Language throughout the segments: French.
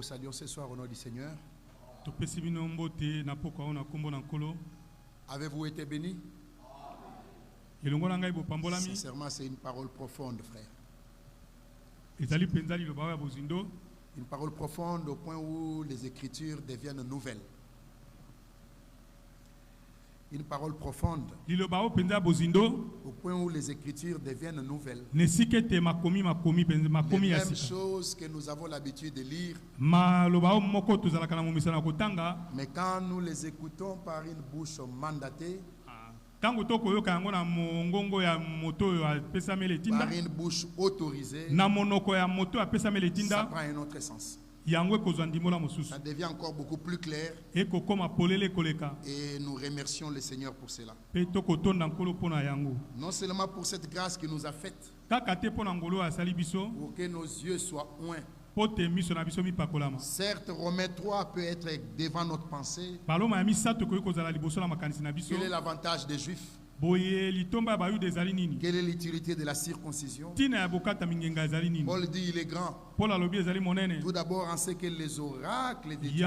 vous saluons ce soir au nom du Seigneur. Avez-vous été bénis? Sincèrement, c'est une parole profonde, frère. Une parole profonde au point où les Écritures deviennent nouvelles. Une parole profonde au point où les Écritures deviennent nouvelles. Les mêmes choses que nous avons l'habitude de lire, mais quand nous les écoutons par une bouche mandatée, par une bouche autorisée, ça prend un autre sens. Ça devient encore beaucoup plus clair. Et nous remercions le Seigneur pour cela. Non seulement pour cette grâce qu'il nous a faite, pour que nos yeux soient oints. Certes, Romains 3 peut être devant notre pensée. Quel est l'avantage des Juifs? Quelle est l'utilité de la circoncision? Paul dit il est grand. Tout d'abord en ce que les oracles de Dieu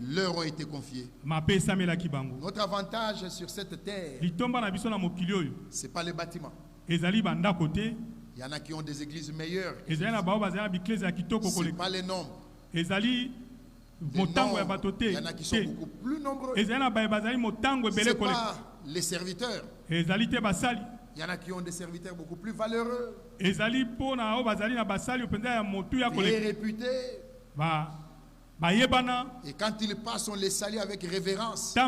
leur ont été confiés. Notre avantage sur cette terre, ce n'est pas les bâtiments. Il y en a qui ont des églises meilleures. Ce n'est pas les nombres. Il y en a qui sont beaucoup plus nombreux. Ce n'est pas les serviteurs. Il y en a qui ont des serviteurs beaucoup plus valeureux et réputés. Et quand ils passent, on les salue avec révérence. Ce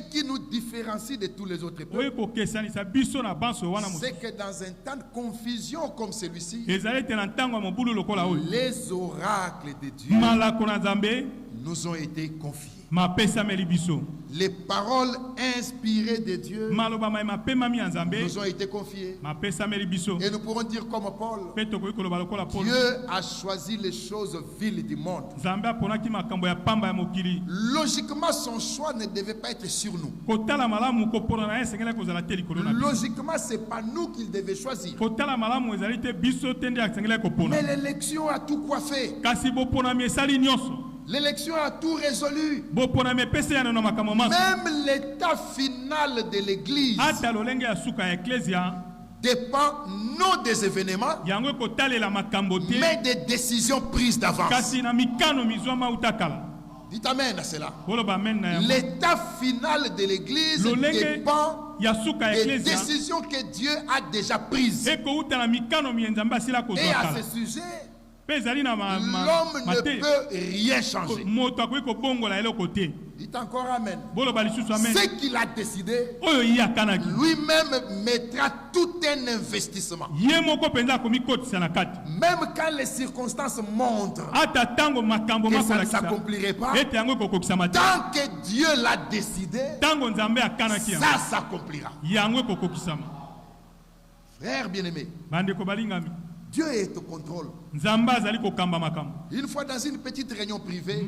qui nous différencie de tous les autres peuples, c'est que dans un temps de confusion comme celui-ci, les oracles de Dieu nous ont été confiés. Les paroles inspirées de Dieu nous ont été confiées. Et nous pourrons dire comme Paul, Dieu a choisi les choses viles du monde. Logiquement, son choix ne devait pas être sur nous. Logiquement, ce n'est pas nous qu'il devait choisir. Mais l'élection a tout coiffé. L'élection a tout résolu. Même l'état final de l'Église dépend non des événements, mais des décisions prises d'avance. Dites amen à cela. L'état final de l'Église dépend des décisions que Dieu a déjà prises. Et à ce sujet, l'homme ne peut rien changer. Dites encore amen. Ce qu'il a décidé, lui-même mettra tout un investissement. Même quand les circonstances montrent que ça ne s'accomplirait pas, tant que Dieu l'a décidé, ça s'accomplira. Frère bien-aimé, Dieu est au contrôle. Une fois dans une petite réunion privée,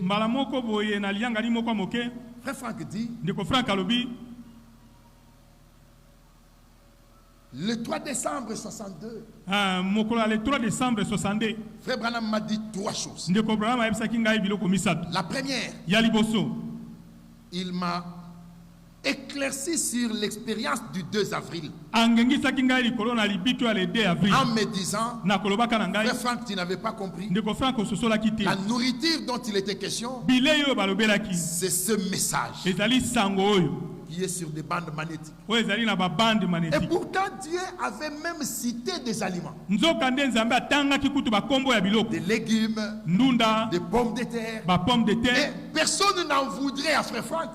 Frère Franck dit, le 3 décembre 62, Frère Branham m'a dit trois choses. La première, il m'a éclairci sur l'expérience du 2 avril. En me disant, Frère Franck, tu n'avais pas compris. La nourriture dont il était question, c'est ce message qui est sur des bandes magnétiques. Et pourtant, Dieu avait même cité des aliments. Des légumes, des pommes de terre. Et personne n'en voudrait à Frère Franck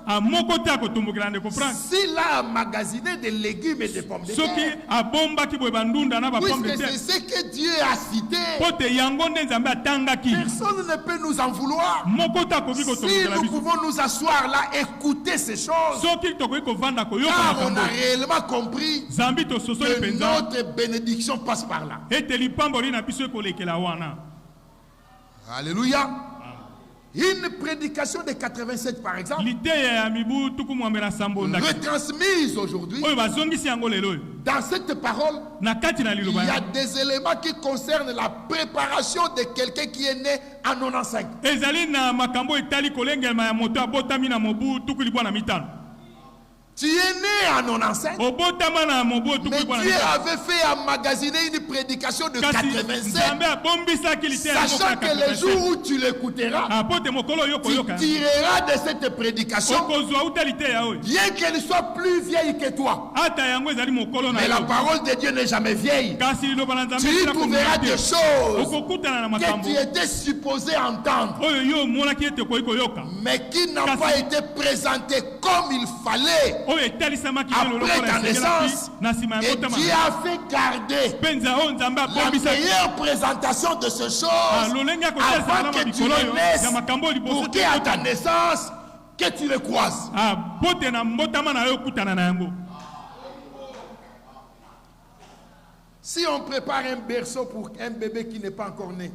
s'il a emmagasiné des légumes et des pommes de terre. Puisque c'est ce que Dieu a cité, personne ne peut nous en vouloir. Si nous pouvons nous asseoir là, écouter ces choses, car on a réellement compris que notre bénédiction passe par là. Alléluia. Une prédication de 87 par exemple, retransmise aujourd'hui, dans cette parole, il y a des éléments qui concernent la préparation de quelqu'un qui est né en 95. Tu es né en 95, mais Dieu avait fait emmagasiner une prédication de 87, sachant que le jour où tu l'écouteras, tu tireras de cette prédication, bien qu'elle soit plus vieille que toi. Mais la parole de Dieu n'est jamais vieille. Tu y trouveras des choses que tu étais supposé entendre, mais qui n'ont pas été présentées comme il fallait. Après ta naissance, et Dieu a fait garder la meilleure présentation de ces choses avant que tu les naisses, pour qu'à ta naissance, que tu le croises. Si on prépare un berceau pour un bébé qui n'est pas encore né,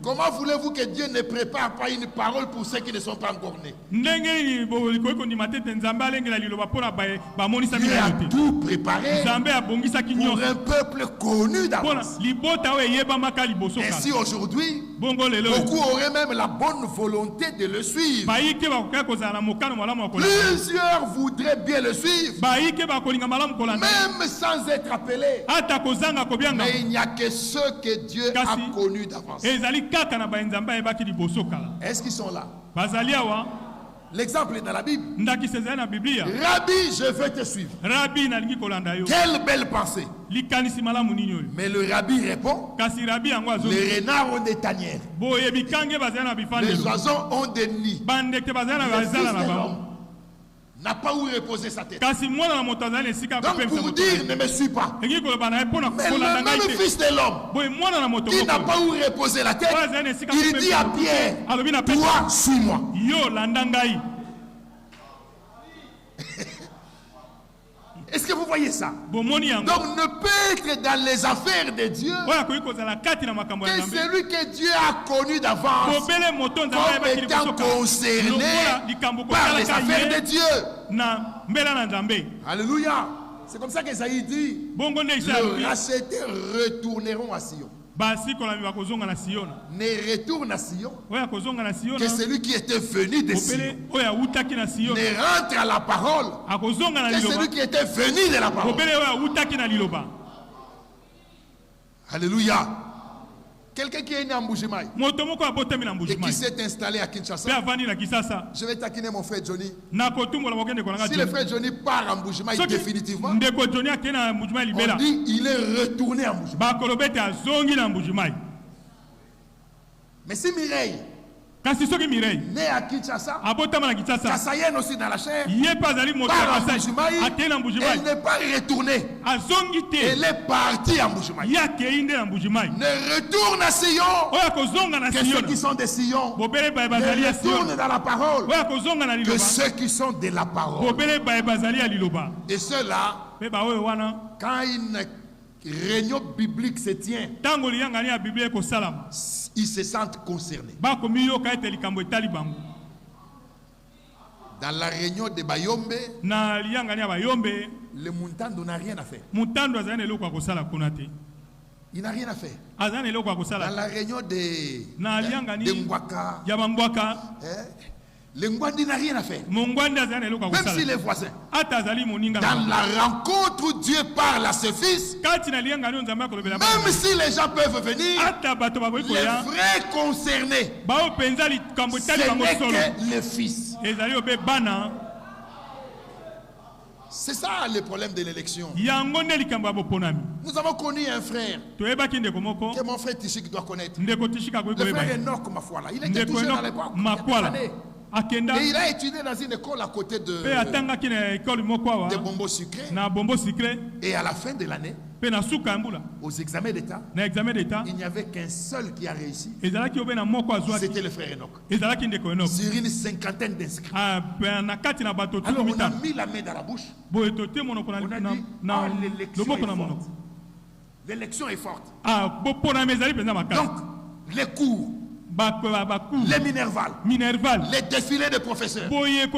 comment voulez-vous que Dieu ne prépare pas une parole pour ceux qui ne sont pas encore nés? Dieu a tout préparé pour un peuple connu d'avance. Et si aujourd'hui, beaucoup auraient même la bonne volonté de le suivre, plusieurs voudraient bien le suivre, même sans être appelés. Mais il n'y a que ceux que Dieu a connus d'avance. Est-ce qu'ils sont là? L'exemple est dans la Bible. Rabbi, je veux te suivre. Quelle belle pensée. Mais le rabbi répond, les renards ont des tanières, les oiseaux ont des nids. N'a pas où reposer sa tête. Donc pour dire ne me suis pas. Mais le même fils de l'homme qui n'a pas où reposer la tête, il dit à Pierre, toi suis-moi. Est-ce que vous voyez ça? Donc ne peut être dans les affaires de Dieu que celui que Dieu a connu d'avance comme étant concerné par les affaires de Dieu. Alléluia. C'est comme ça qu'Esaïe dit, les rachetés retourneront à Sion. Ne retourne à Sion que celui qui était venu de Sion. Ne rentre à la parole que celui qui était venu de la parole. Alléluia. Quelqu'un qui est né en Mbujimaï et qui s'est installé à Kinshasa, je vais taquiner mon frère Johnny. Si le frère Johnny part en Mbujimaï définitivement, on dit il est retourné en Mbujimaï. Mais si Mireille, né à Kinshasa, Kassayen aussi dans la chair, part en Mbujimaï, elle n'est pas retournée, elle est partie en Mbujimaï. Ne retourne à Sion que ceux qui sont de Sion, ne retournent dans la parole que ceux qui sont de la parole. Et ceux-là, quand une réunion biblique se tient, ils se sentent concernés. Dans la réunion de Bayombe, le Muntando n'a rien à faire. Il n'a rien à faire. Dans la réunion de Ngwaka, le Ngwandi n'a rien à faire. Même si les voisins. Dans la rencontre où Dieu parle à ses fils, même si les gens peuvent venir, les vrais concernés, ce n'est que les fils. C'est ça le problème de l'élection. Nous avons connu un frère que mon frère Tishik doit connaître. Le frère Enoch Mafuala. Il était tout jeune à l'époque. Et il a étudié dans une école à côté de Bombo Sucré. Et à la fin de l'année, aux examens d'État, il n'y avait qu'un seul qui a réussi. C'était le frère Enoch. Sur une cinquantaine d'inscrits. Alors on a mis la main dans la bouche. On a dit, l'élection est forte. L'élection est forte. Donc, les cours les minervales, les défilés de professeurs, les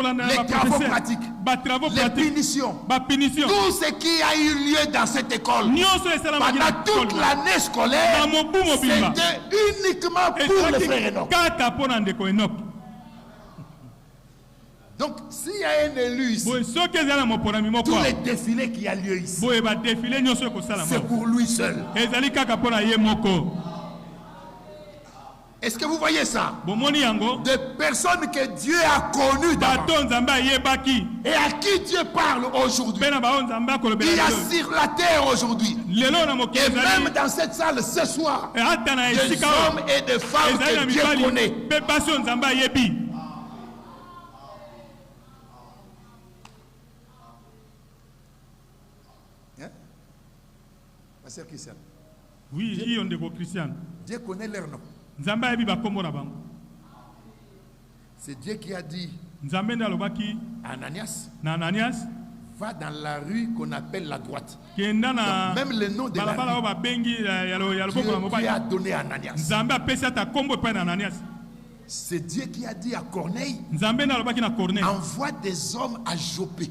travaux pratiques, les punitions, tout ce qui a eu lieu dans cette école pendant toute l'année scolaire, c'était uniquement pour le frère Enoch. Donc, s'il y a un élu ici, tous les défilés qui a lieu ici, c'est pour lui seul. Est-ce que vous voyez ça? Des personnes que Dieu a connues et à qui Dieu parle aujourd'hui. Il y a sur la terre aujourd'hui. Et même dans cette salle ce soir, des hommes et des femmes que Dieu connaît. Ma sœur Christiane. Oui, on est Christian. Dieu connaît leur nom. C'est Dieu qui a dit à Ananias, va dans la rue qu'on appelle la droite. Donc, même le nom de la rue, Dieu a donné à Ananias. C'est Dieu qui a dit à Corneille, envoie des hommes à Jopé,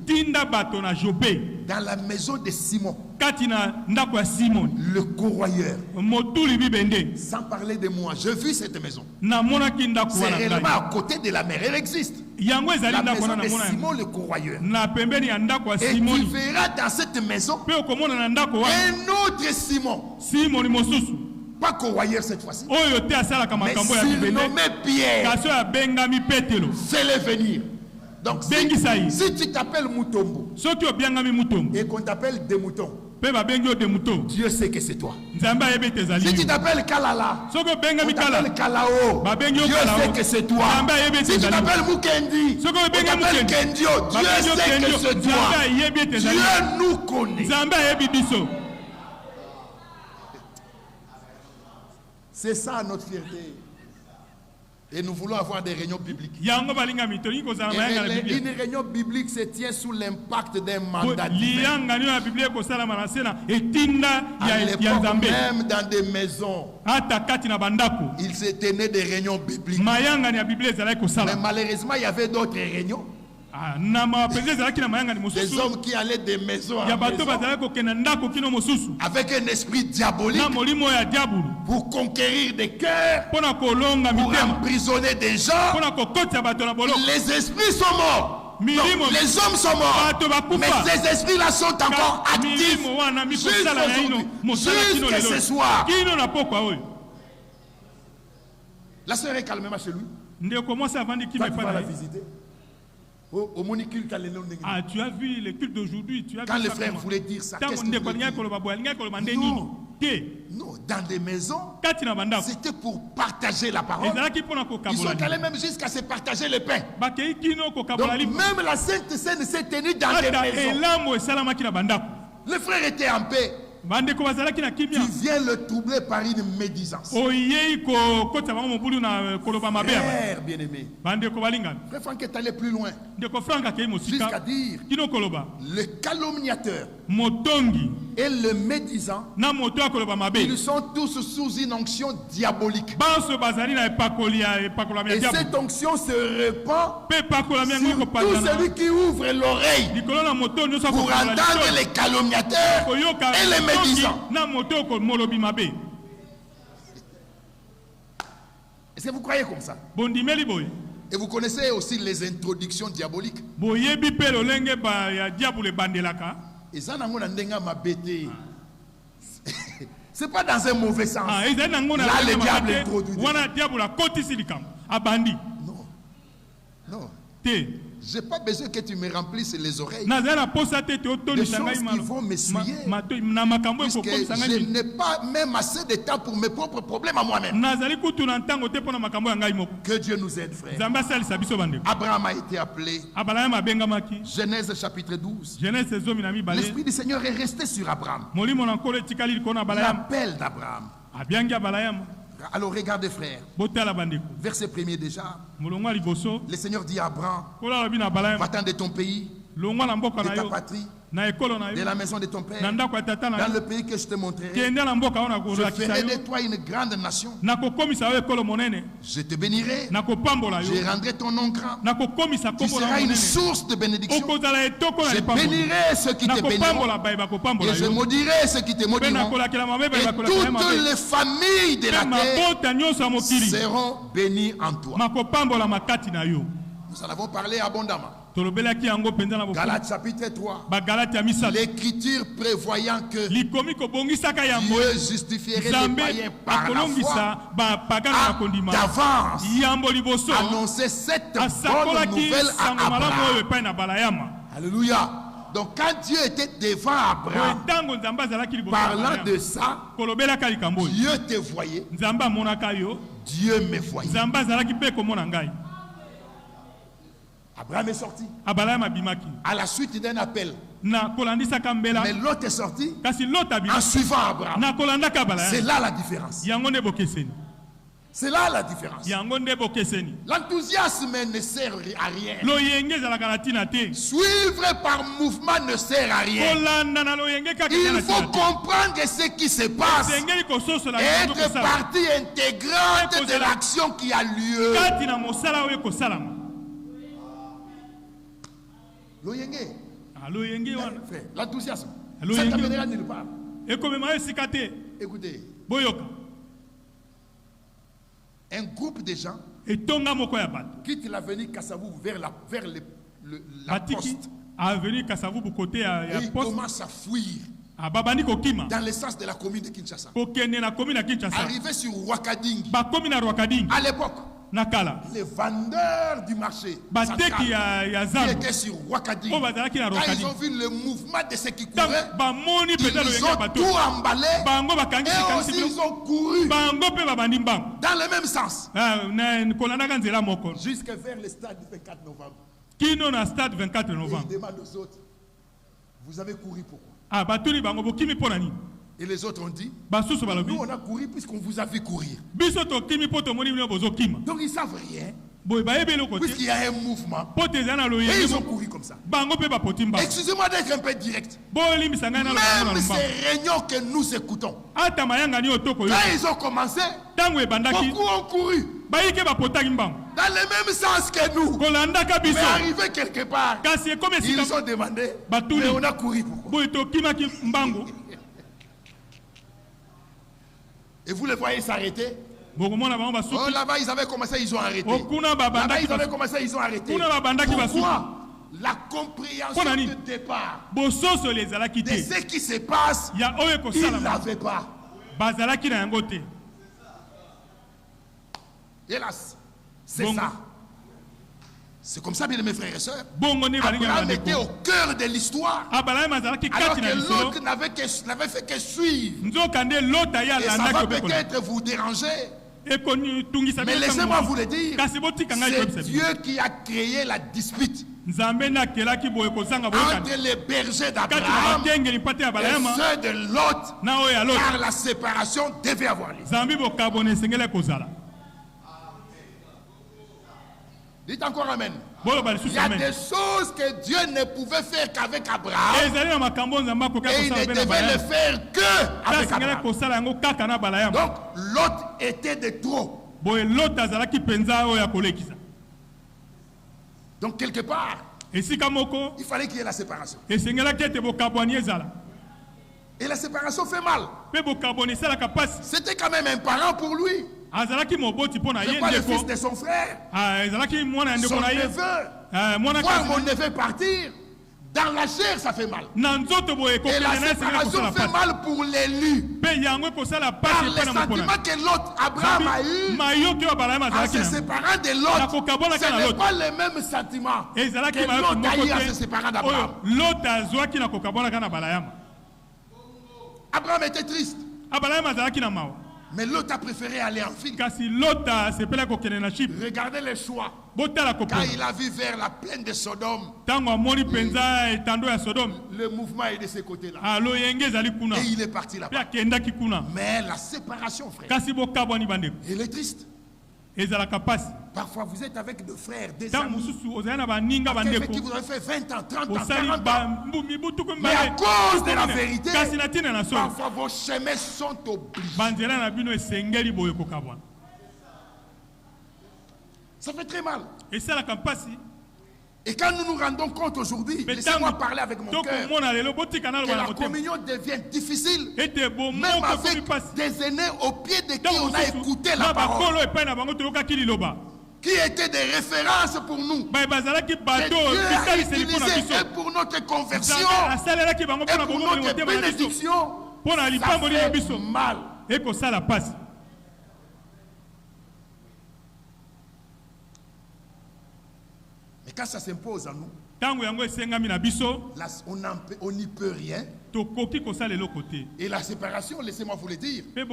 dans la maison de Simon, le corroyeur. Sans parler de moi, j'ai vu cette maison. C'est réellement à côté de la mer, elle existe. La maison de Simon le corroyeur. Et tu verras dans cette maison un autre Simon. Pas corroyeur cette fois-ci, mais surnommé Pierre. Fais-le venir. Donc si tu t'appelles Mutombo et qu'on t'appelle des moutons, Dieu sait que c'est toi. Si tu t'appelles Kalala, on t'appelle Kalao, Dieu sait que c'est toi. Si tu t'appelles Mukendi, on t'appelle Kendio, Dieu sait que c'est toi. Dieu nous connaît. C'est ça notre fierté. Et nous voulons avoir des réunions bibliques. Une réunion biblique se tient sous l'impact d'un mandat divin. À l'époque, même dans des maisons, il se tenait des réunions bibliques. Mais malheureusement, il y avait d'autres réunions. Des hommes qui allaient des maisons en maison, avec un esprit diabolique pour conquérir des cœurs, pour emprisonner des gens. Les esprits sont morts. Non, les hommes sont morts, mais ces esprits-là sont encore actifs jusqu'à ce soir. La sœur est calmement chez lui. Tu vas la visiter. Ah, tu as vu le culte d'aujourd'hui. Quand le frère voulait dire ça, qu'est-ce qu'il voulait dire? Non, dans des maisons, c'était pour partager la parole. Ils sont allés même jusqu'à se partager le pain. Donc même la Sainte Seine s'est tenue dans des maisons. Le frère était en paix. Tu viens le troubler par une médisance. Frère bien-aimé, frère Franck est allé plus loin jusqu'à dire le calomniateur et le médisant, ils sont tous sous une onction diabolique. Et cette onction se répand sur tout celui qui ouvre l'oreille pour entendre les calomniateurs et les médisants. Est-ce que vous croyez comme ça? Et vous connaissez aussi les introductions diaboliques. C'est pas dans un mauvais sens. Là, le diable introduit. Non. Non. J'ai pas besoin que tu me remplisses les oreilles des choses qui vont m'essuyer, puisque je n'ai pas même assez de temps pour mes propres problèmes à moi-même. Que Dieu nous aide, frère. Abraham a été appelé. Genèse chapitre 12. L'Esprit du Seigneur est resté sur Abraham. L'appel d'Abraham. Alors regardez, frère, verset 1er déjà. Le Seigneur dit à Abraham, va-t'en de ton pays, de ta patrie, de la maison de ton père, dans le pays que je te montrerai. Je ferai de toi une grande nation. Je te bénirai. Je rendrai ton nom grand. Tu seras une source de bénédiction. Je bénirai ceux qui te béniront. Et je maudirai ceux qui te maudiront. Et toutes les familles de la terre seront bénies en toi. Nous en avons parlé abondamment. Galates chapitre 3. L'écriture prévoyant que Dieu justifierait les païens par la foi a d'avance annoncé cette bonne nouvelle à Abraham. Alléluia. Donc quand Dieu était devant Abraham, parlant de ça, Dieu te voyait, Dieu me voyait. Abraham est sorti. À la suite d'un appel. Mais l'autre est sorti en suivant Abraham. C'est là la différence. C'est là la différence. L'enthousiasme ne sert à rien. Suivre par mouvement ne sert à rien. Il faut comprendre ce qui se passe et être partie intégrante de l'action qui a lieu. L'enthousiasme, ça t'amènera nulle part. Écoutez, un groupe de gens quitte l'avenue Kassavou vers la poste. Et ils commencent à fuir dans le sens de la commune de Kinshasa. Arrivé sur Rwakading, à l'époque, les vendeurs du marché qui étaient sur Rwakading, quand ils ont vu le mouvement de ceux qui couraient, ils ont tout emballé et aussi ils ont couru dans le même sens jusqu'à vers le stade du 24 novembre. Ils demandent aux autres, vous avez couru pourquoi? Et les autres ont dit, nous on a couru puisqu'on vous a vu courir. Donc ils savent rien. Puisqu'il y a un mouvement. Et ils ont couru comme ça. Excusez-moi d'être un peu direct. Même ces réunions que nous écoutons, quand ils ont commencé, beaucoup ont couru dans le même sens que nous. Mais arrivé quelque part, ils ont demandé, mais on a couru pourquoi? Et vous les voyez s'arrêter. Oh, là-bas, ils avaient commencé, ils ont arrêté. Là-bas, ils avaient commencé, ils ont arrêté. Pourquoi? La compréhension de départ de ce qui se passe, ils ne l'avaient pas. Hélas, c'est ça. C'est comme ça, bien mes frères et sœurs. Abraham était au cœur de l'histoire. Alors que l'autre n'avait fait que suivre. Et ça va peut-être vous déranger. Mais laissez-moi vous le dire. C'est Dieu qui a créé la dispute entre les bergers d'Abraham et ceux de Lot. Car la séparation devait avoir lieu. Dites encore amen. Il y a des choses que Dieu ne pouvait faire qu'avec Abraham. Et il ne devait le faire qu'avec Abraham. Donc l'autre était de trop. Donc quelque part, il fallait qu'il y ait la séparation. Et la séparation fait mal. C'était quand même un parent pour lui. C'est pas le fils de son frère, son neveu. Voir mon neveu partir, dans la chair ça fait mal. Et la séparation fait mal pour l'élu. Par les sentiments que l'autre Abraham a eu en se séparant de l'autre, ce n'est pas le même sentiment que l'autre a eu en se séparant d'Abraham. Abraham était triste. Mais l'autre a préféré aller en film. Regardez le choix. Quand il a vu vers la plaine de Sodome, le mouvement est de ce côté-là. Et il est parti là-bas. Mais la séparation, frère, il est triste. Parfois vous êtes avec des frères, des amis, avec qui vous avez fait 20 ans, 30 ans, 40 ans. Mais à cause de la vérité, parfois vos chemins sont obligés. Ça fait très mal. Et quand nous nous rendons compte aujourd'hui, laissez-moi parler avec mon cœur, que la communion devient difficile, même avec des aînés au pied de qui on a écouté la parole, qui étaient des références pour nous, que Dieu a utilisé et pour notre conversion et pour notre bénédiction. Ça fait mal. Mais quand ça s'impose à nous, là, on n'y peut rien. Et la séparation, laissez-moi vous le dire, elle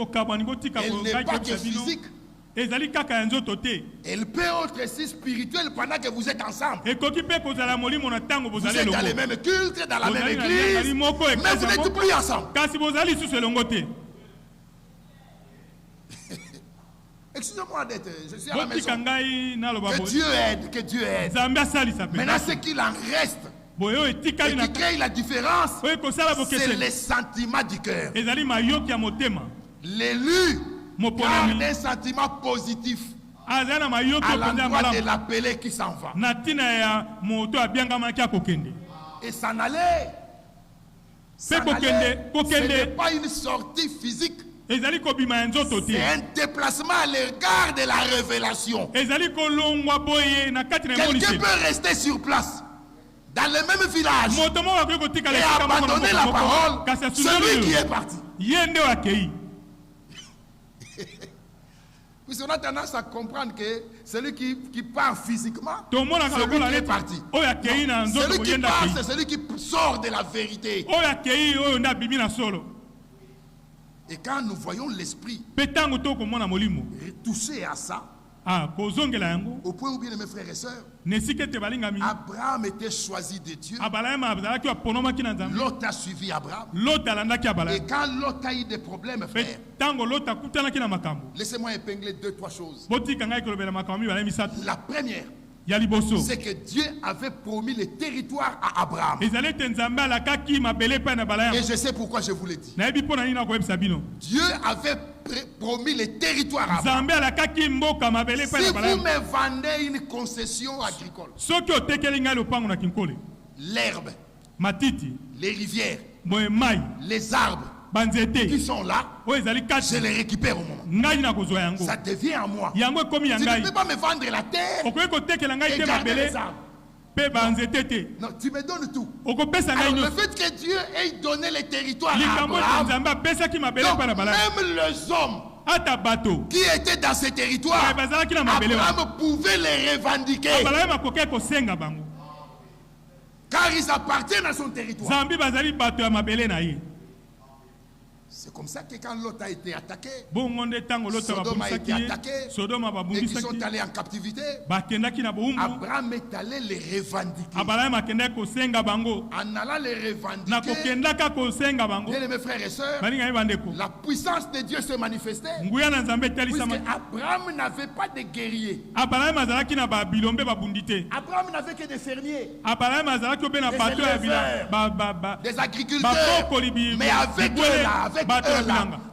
n'est pas que physique. Elle peut être aussi spirituelle pendant que vous êtes ensemble. Vous êtes dans les mêmes cultes, dans la même église, mais vous n'êtes plus ensemble. Excusez-moi d'être, je suis à la maison. Que Dieu aide, que Dieu aide. Maintenant, ce qu'il en reste et qui crée la différence, c'est les sentiments du cœur. L'élu garde un sentiment positif à l'endroit de l'appelé qui s'en va. Et s'en aller, ce n'est pas une sortie physique. C'est un déplacement à l'égard de la révélation. Quelqu'un peut rester sur place dans le même village et abandonner la parole, celui qui est parti. Puisqu'on a tendance à comprendre que celui qui part physiquement, c'est celui qui est parti. Non, celui qui part, c'est celui qui sort de la vérité. Et quand nous voyons l'esprit touché à ça, au point où bien mes frères et sœurs, Abraham était choisi de Dieu. Lot a suivi Abraham. Et quand Lot a eu des problèmes, frère, laissez-moi épingler 2-3 choses. La première, c'est que Dieu avait promis le territoire à Abraham. Et je sais pourquoi je vous l'ai dit. Dieu avait promis le territoire à Abraham. Si vous me vendez une concession agricole, l'herbe, les rivières, les arbres qui sont là, je les récupère au moment. Ça devient à moi. Tu ne peux pas me vendre la terre et garder les arbres. Non, tu me donnes tout. Alors le fait que Dieu ait donné les territoires à Abraham, donc même les hommes qui étaient dans ces territoires, Abraham pouvait les revendiquer. Car ils appartiennent à son territoire. C'est comme ça que quand Lot a été attaqué, Sodome a été attaqué, et qu'ils sont allés en captivité, Abraham est allé les revendiquer. En allant les revendiquer, bien mes frères et sœurs, la puissance de Dieu se manifestait, puisque Abraham n'avait pas de guerriers. Abraham n'avait que des fermiers, des agriculteurs, mais avec eux là,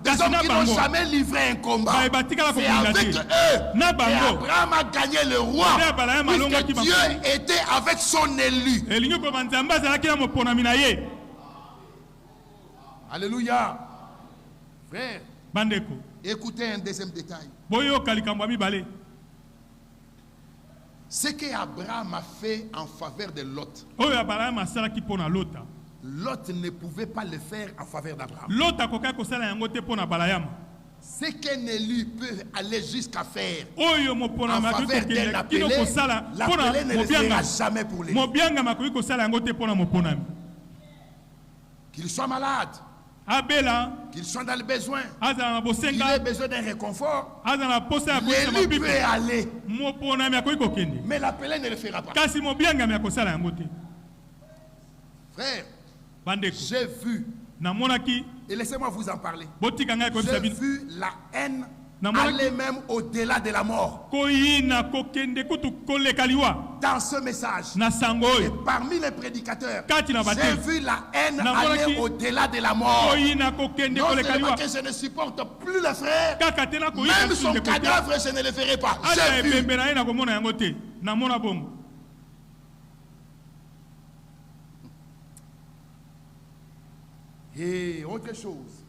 des hommes qui n'ont jamais livré un combat. C'est avec eux qu'Abraham a gagné le roi, puisque Dieu était avec son élu. Alléluia. Frère, écoutez un deuxième détail. Ce qu'Abraham a fait en faveur de Lot, Lot ne pouvait pas le faire en faveur d'Abraham. Ce qu'un élu peut aller jusqu'à faire en faveur d'un appelé, l'appelé ne le fera jamais pour lui. Qu'il soit malade, qu'il soit dans le besoin, qu'il ait besoin d'un réconfort, l'élu peut aller, mais l'appelé ne le fera pas. Frère, j'ai vu, et laissez-moi vous en parler, j'ai vu la haine aller même au-delà de la mort. Dans ce message, et parmi les prédicateurs, j'ai vu la haine aller au-delà de la mort. Non seulement que je ne supporte plus le frère, même son cadavre, je ne le verrai pas. J'ai vu. Et autre chose,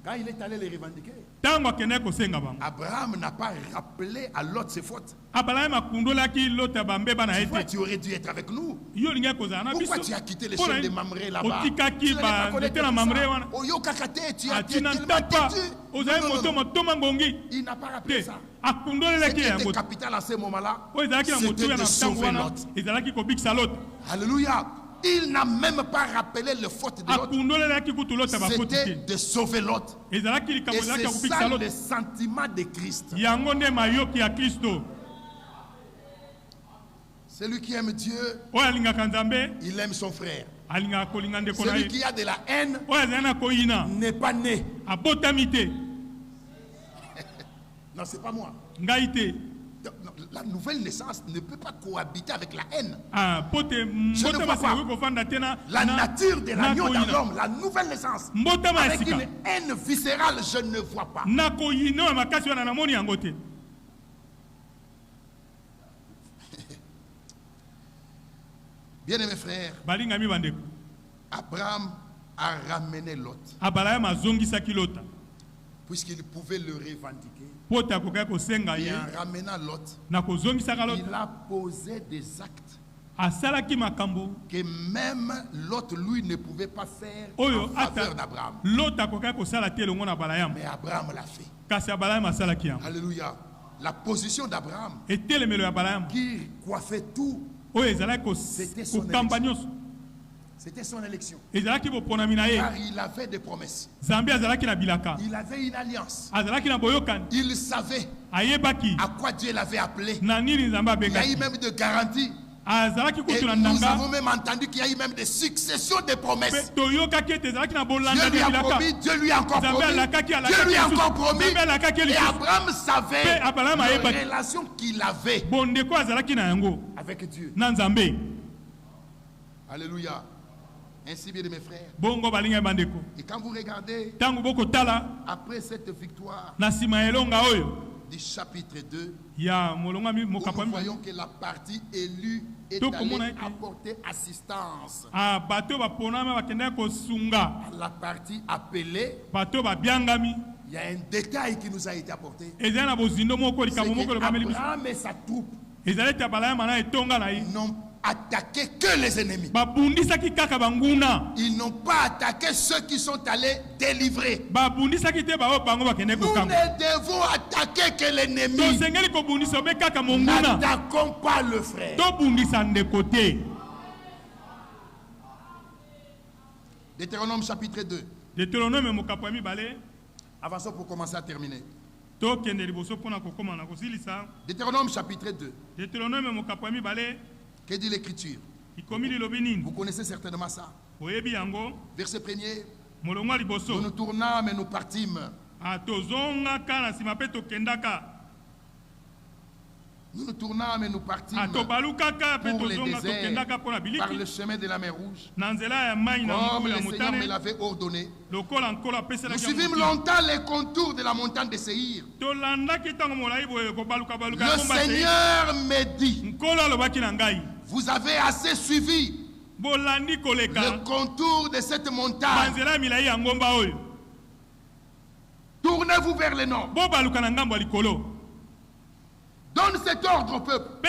quand il est allé les revendiquer, Abraham n'a pas rappelé à Lot ses fautes. Pourquoi tu aurais dû être avec nous? Pourquoi tu as quitté les chaînes de Mamré là-bas? Tu n'avais pas connaître ça. Tu as tellement têtu. Il n'a pas rappelé ça. Ce qui était capital à ce moment-là, c'était de sauver Lot. Alléluia. Il n'a même pas rappelé le faute de l'autre. C'était de sauver l'autre. Et c'est ça le sentiment de Christ. Celui qui aime Dieu, il aime son frère. Celui qui a de la haine n'est pas né. Non, c'est pas moi. La nouvelle naissance ne peut pas cohabiter avec la haine. Je ne vois pas la nature de l'agneau dans l'homme, la nouvelle naissance. Avec une haine viscérale, je ne vois pas. Bien-aimés frères, Abraham a ramené Lot. Puisqu'il pouvait le revendiquer. Et en ramenant Lot, il a posé des actes que même Lot, lui, ne pouvait pas faire en faveur d'Abraham. Mais Abraham l'a fait. Alléluia. La position d'Abraham, qui coiffait tout, c'était son élection. C'était son élection. Car il avait des promesses. Il avait une alliance. Il savait à quoi Dieu l'avait appelé. Il y a eu même de garanties. Et nous avons même entendu qu'il y a eu même des successions de promesses. Dieu lui a promis, Dieu lui a encore promis, Dieu lui a encore promis. Et Abraham savait la relation qu'il avait avec Dieu. Alléluia. Ainsi, bien de mes frères. Et quand vous regardez après cette victoire du chapitre 2, nous voyons que la partie élue est allée apporter assistance à la partie appelée. Il y a un détail qui nous a été apporté. C'est qu'Abraham et sa troupe n'ont attaqué que les ennemis. Ils n'ont pas attaqué ceux qui sont allés délivrer. Nous ne devons attaquer que l'ennemi. N'attaquons pas le frère. Deutéronome chapitre 2. Avançons pour commencer à terminer. Deutéronome chapitre 2. Que dit l'Écriture? Vous connaissez certainement ça. Verset 1er. Nous nous tournâmes et nous partîmes. Nous nous tournâmes et nous partîmes pour les déserts par le chemin de la mer Rouge, comme le Seigneur me l'avait ordonné. Nous suivîmes longtemps les contours de la montagne de Séhir. Le Seigneur me dit: vous avez assez suivi le contour de cette montagne. Tournez-vous vers le nord. Donne cet ordre au peuple.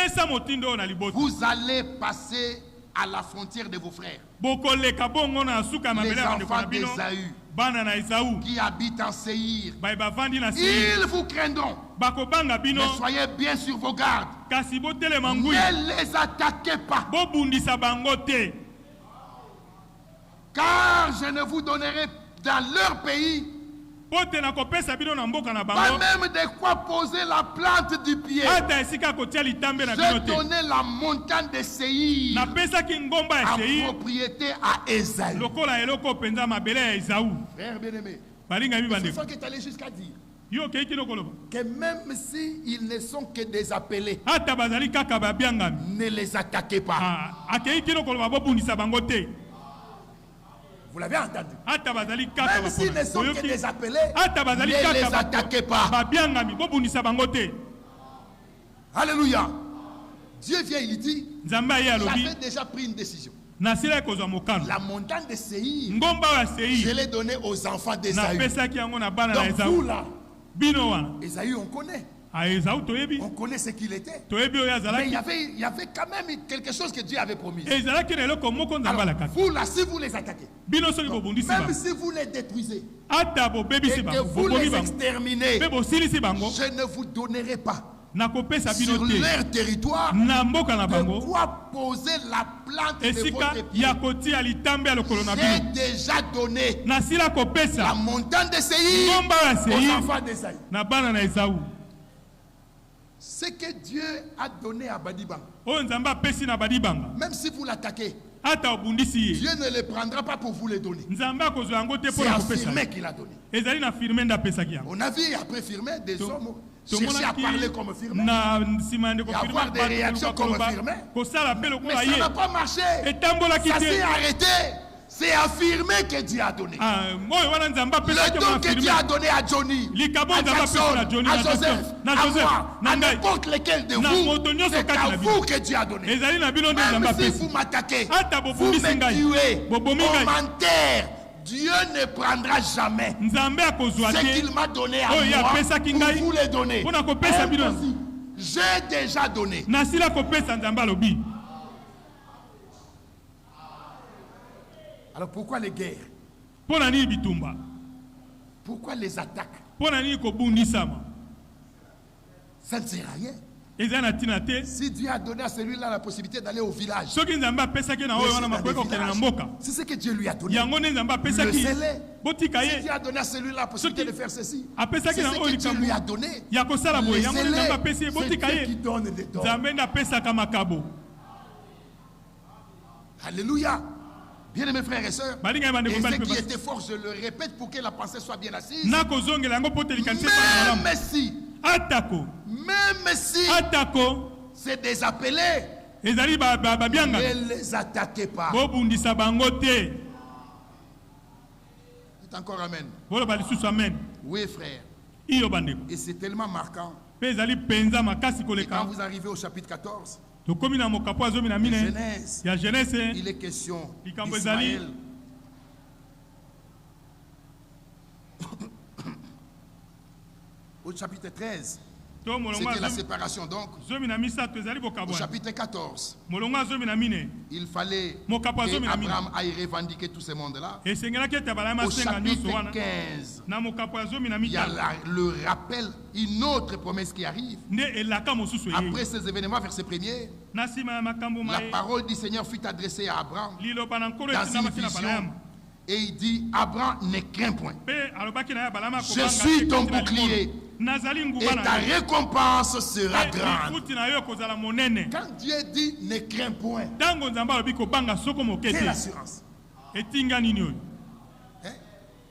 Vous allez passer à la frontière de vos frères, les enfants d'Ésaü, qui habitent en Séhir. Ils vous craindront. Mais soyez bien sur vos gardes. Ne les attaquez pas, car je ne vous donnerai dans leur pays pas même de quoi poser la plante du pied. Je donnais la montagne de Séhir en propriété à Ésaü. Frère bien-aimé, c'est ça qui est allé jusqu'à dire Que même s'ils ne sont que des appelés, ne les attaquez pas. Vous l'avez entendu. Même s'ils ne sont que des appelés, ne les attaquez pas. Alléluia. Dieu vient, il dit, j'avais déjà pris une décision. La montagne de Séhir, je l'ai donnée aux enfants d'Ésaü. Donc vous là, Ésaü, on connaît. On connaît ce qu'il était. Mais il y avait quand même quelque chose que Dieu avait promis. Alors, vous là, si vous les attaquez, même si vous les détruisez, et que vous les exterminez, je ne vous donnerai pas sur leur territoire de quoi poser la plante de votre pied. J'ai déjà donné la montagne de Séhir aux enfants d'Ésaü. Ce que Dieu a donné à Badibang, même si vous l'attaquez, Dieu ne le prendra pas pour vous les donner. C'est à Firmé qu'il a donné. On a vu après Firmé des hommes chercher à parler comme Firmé et avoir des réactions comme Firmé. Mais ça n'a pas marché. Ça s'est arrêté. C'est affirmé que Dieu a donné. Le don que Dieu a donné à Johnny, à Jackson, à Joseph, à moi, à n'importe lequel de vous, c'est à vous que Dieu a donné. Même si vous m'attaquez, vous me tuez, au menteur, Dieu ne prendra jamais ce qu'il m'a donné à moi pour vous le donner. J'ai déjà donné. Alors pourquoi les guerres? Pourquoi les attaques? Ça ne sert à rien. Si Dieu a donné à celui-là la possibilité d'aller au village, c'est ce que Dieu lui a donné. Le scellé. Si Dieu a donné à celui-là la possibilité de faire ceci, c'est ce que Dieu lui a donné. Le scellé, c'est Dieu qui donne des dons. Alléluia. Bien mes frères et sœurs, et ce qui était fort, je le répète pour que la pensée soit bien assise. Même si c'est des appelés, ne les attaquez pas. C'est encore amen. Oui frère. Et c'est tellement marquant. Et quand vous arrivez au chapitre 14, Genèse, il est question d'Ismaël. Au chapitre 13, c'était la séparation. Donc, au chapitre 14, il fallait qu'Abraham aille revendiquer tous ces mondes-là. Au chapitre 15, il y a le rappel, une autre promesse qui arrive. Après ces événements, verset 1er, la parole du Seigneur fut adressée à Abraham dans une vision. Et il dit, Abraham, ne crains point. Je suis ton bouclier. Et ta récompense sera grande. Quand Dieu dit ne crains point, quelle assurance?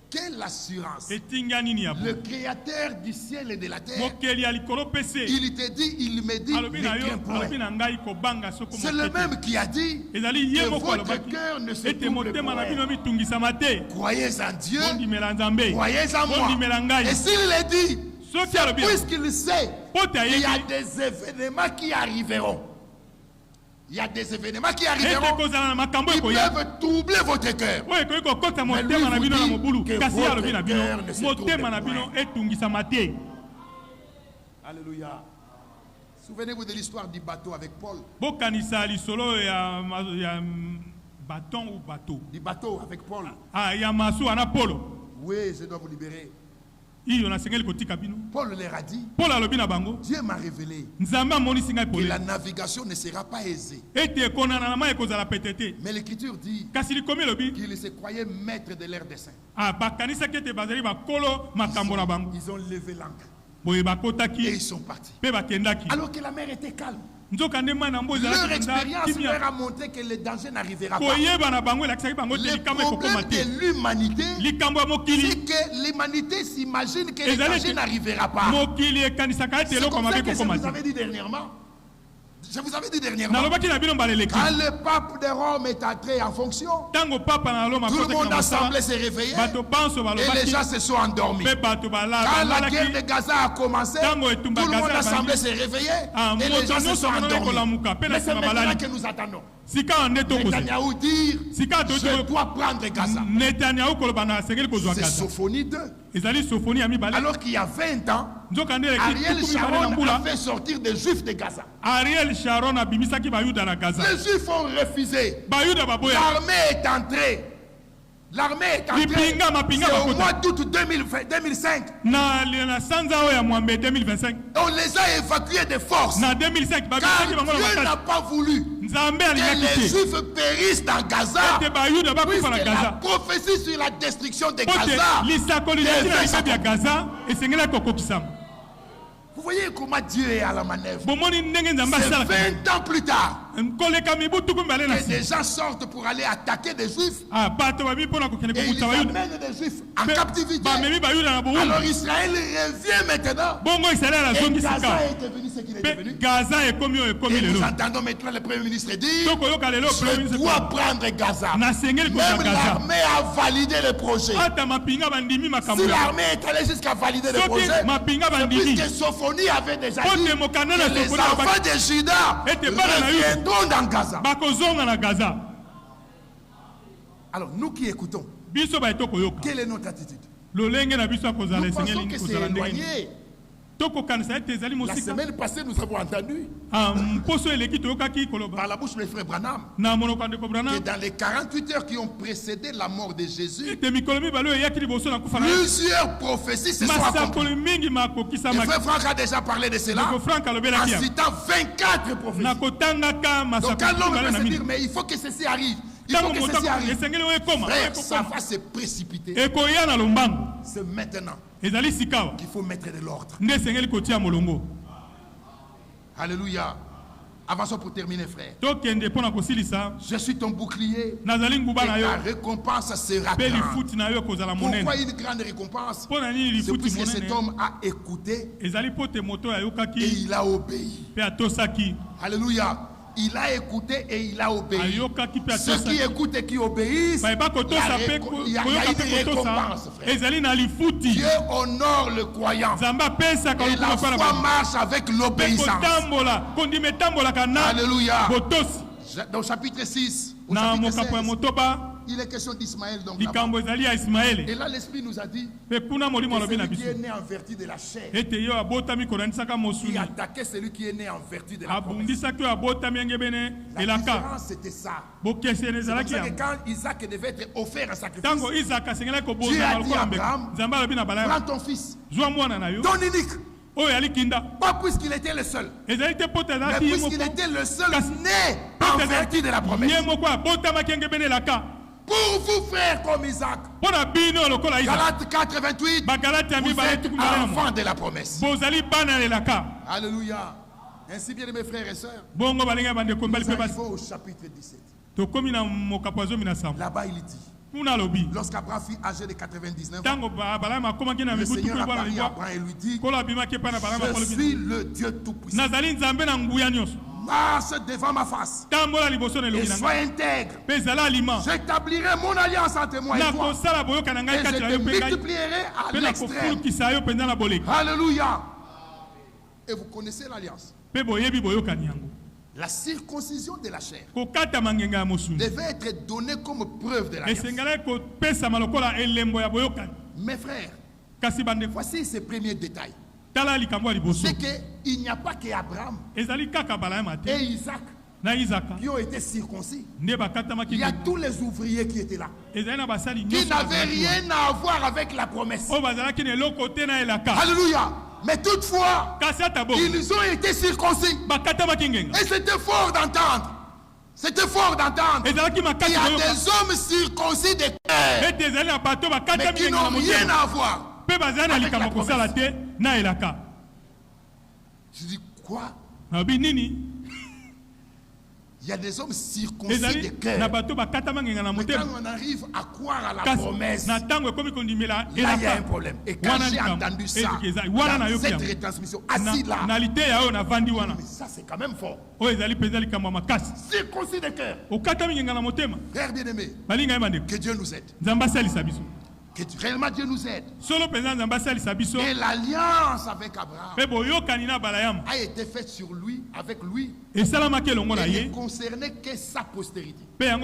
Quelle assurance? Le créateur du ciel et de la terre, il te dit, il me dit, ne crains point. C'est le même qui a dit que votre cœur ne se trouble point. Croyez en Dieu, croyez en moi. Et s'il le dit, puisqu'il sait qu'il y a des événements qui arriveront. Il y a des événements qui arriveront qui peuvent troubler votre cœur. Mais lui vous dit que votre cœur ne se trouble point. Alléluia. Souvenez-vous de l'histoire du bateau avec Paul. Du bateau avec Paul. Oui, je dois vous libérer. Paul leur a dit, Dieu m'a révélé que la navigation ne sera pas aisée. Mais l'Écriture dit qu'il se croyait maître de leur dessein. Ils ont levé l'ancre et ils sont partis. Alors que la mer était calme. Leur expérience leur a montré que le danger n'arrivera pas. Le problème de l'humanité, c'est que l'humanité s'imagine que le danger n'arrivera pas. C'est comme ça que je vous avais dit dernièrement. Je vous avais dit dernièrement, quand le pape de Rome est entré en fonction, tout le monde a semblé se réveiller et les gens se sont endormis. Quand la guerre de Gaza a commencé, tout le monde a semblé se réveiller et les gens se sont endormis. Mais c'est maintenant que nous attendons. Netanyahou dire, je dois prendre Gaza. C'est Sophonie 2. Alors qu'il y a 20 ans, Ariel Sharon a fait sortir des Juifs de Gaza. Les Juifs ont refusé. L'armée est entrée. L'armée est entrée. C'est au mois d'août 2005. On les a évacués de force. Car Dieu n'a pas voulu que les Juifs périssent dans Gaza. Puisque la prophétie sur la destruction de Gaza. Vous voyez comment Dieu est à la manœuvre. C'est 20 ans plus tard que des gens sortent pour aller attaquer des Juifs. Et ils amènent des Juifs en captivité. Alors Israël revient maintenant. Et Gaza est devenu ce qu'il est devenu. Et nous entendons maintenant le Premier ministre dire, je dois prendre Gaza. Même l'armée a validé le projet. Si l'armée est allée jusqu'à valider le projet, c'est puisque Sophonie avait déjà dit que les enfants de Juda reviendront dans Gaza. Alors nous qui écoutons, quelle est notre attitude? Nous pensons que c'est éloigné. La semaine passée, nous avons entendu par la bouche de frère Branham que dans les 48 heures qui ont précédé la mort de Jésus, plusieurs prophéties se sont accomplies. Le frère Franck a déjà parlé de cela en citant 24 prophéties. Donc quand l'homme peut se dire, mais il faut que ceci arrive. Il faut que ceci arrive. Frère, ça va se précipiter. C'est maintenant qu'il faut mettre de l'ordre. Alléluia. Avançons pour terminer, frère. Je suis ton bouclier et ta récompense sera grande. Pourquoi une grande récompense? C'est puisque cet homme a écouté et il a obéi. Alléluia. Il a écouté et il a obéi. Ceux qui écoutent et qui obéissent, il y a une récompense, frère. Dieu honore le croyant. Et la foi marche avec l'obéissance. Alléluia. Dans le chapitre 6, au chapitre 16, il est question d'Ismaël. Et là, l'Esprit nous a dit que celui qui est né en vertu de la chair, qui attaquait celui qui est né en vertu de la promesse. La différence, c'était ça. C'est pour ça que quand Isaac devait être offert en sacrifice, Dieu a dit à Abraham, prends ton fils, ton unique. Pas puisqu'il était le seul, mais puisqu'il était le seul né en vertu de la promesse. Pour vous, frères, comme Isaac. Galates 4, 28. Vous êtes enfants de la promesse. Alléluia. Ainsi, bien mes frères et sœurs, nous arrivons au chapitre 17. Là-bas, il dit, lorsqu'Abraham fut âgé de 99 ans, le Seigneur a parlé à Abraham et lui dit, je suis le Dieu Tout-Puissant. Marche devant ma face et sois intègre. J'établirai mon alliance entre moi et toi et je te multiplierai à l'extrême. Alléluia. Et vous connaissez l'alliance. La circoncision de la chair devait être donnée comme preuve de l'alliance. Mes frères, voici ces premiers détails. C'est qu'il n'y a pas qu'Abraham et Isaac qui ont été circoncis. Il y a tous les ouvriers qui étaient là, qui n'avaient rien à voir avec la promesse. Alléluia. Mais toutefois, ils ont été circoncis. Et c'était fort d'entendre. C'était fort d'entendre. Il y a des hommes circoncis de cœur, mais qui n'ont rien à voir. Je dis quoi? Il y a des hommes circoncis de cœur. Mais quand on arrive à croire à la promesse, là il y a un problème. Et quand j'ai entendu ça, dans cette retransmission, assis là, mais ça c'est quand même fort. Circoncis de cœur. Frère bien-aimé, que Dieu nous aide. Que réellement Dieu nous aide. Et l'alliance avec Abraham a été faite sur lui, avec lui. Et ne concernait que sa postérité. Il y a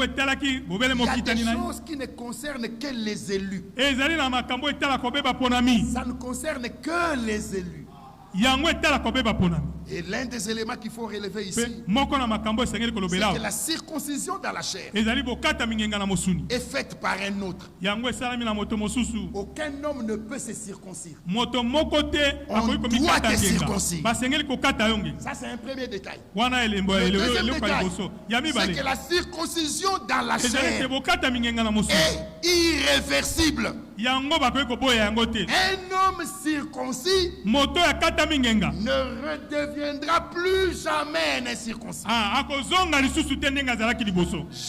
des choses qui ne concernent que les élus. Ça ne concerne que les élus. Et l'un des éléments qu'il faut relever ici, c'est que la circoncision dans la chair est faite par un autre. Aucun homme ne peut se circoncire. On doit te circoncire. Ça c'est un premier détail. Le deuxième détail, c'est que la circoncision dans la chair est irréversible. Un homme circoncis ne redeviendra plus jamais un incirconcis.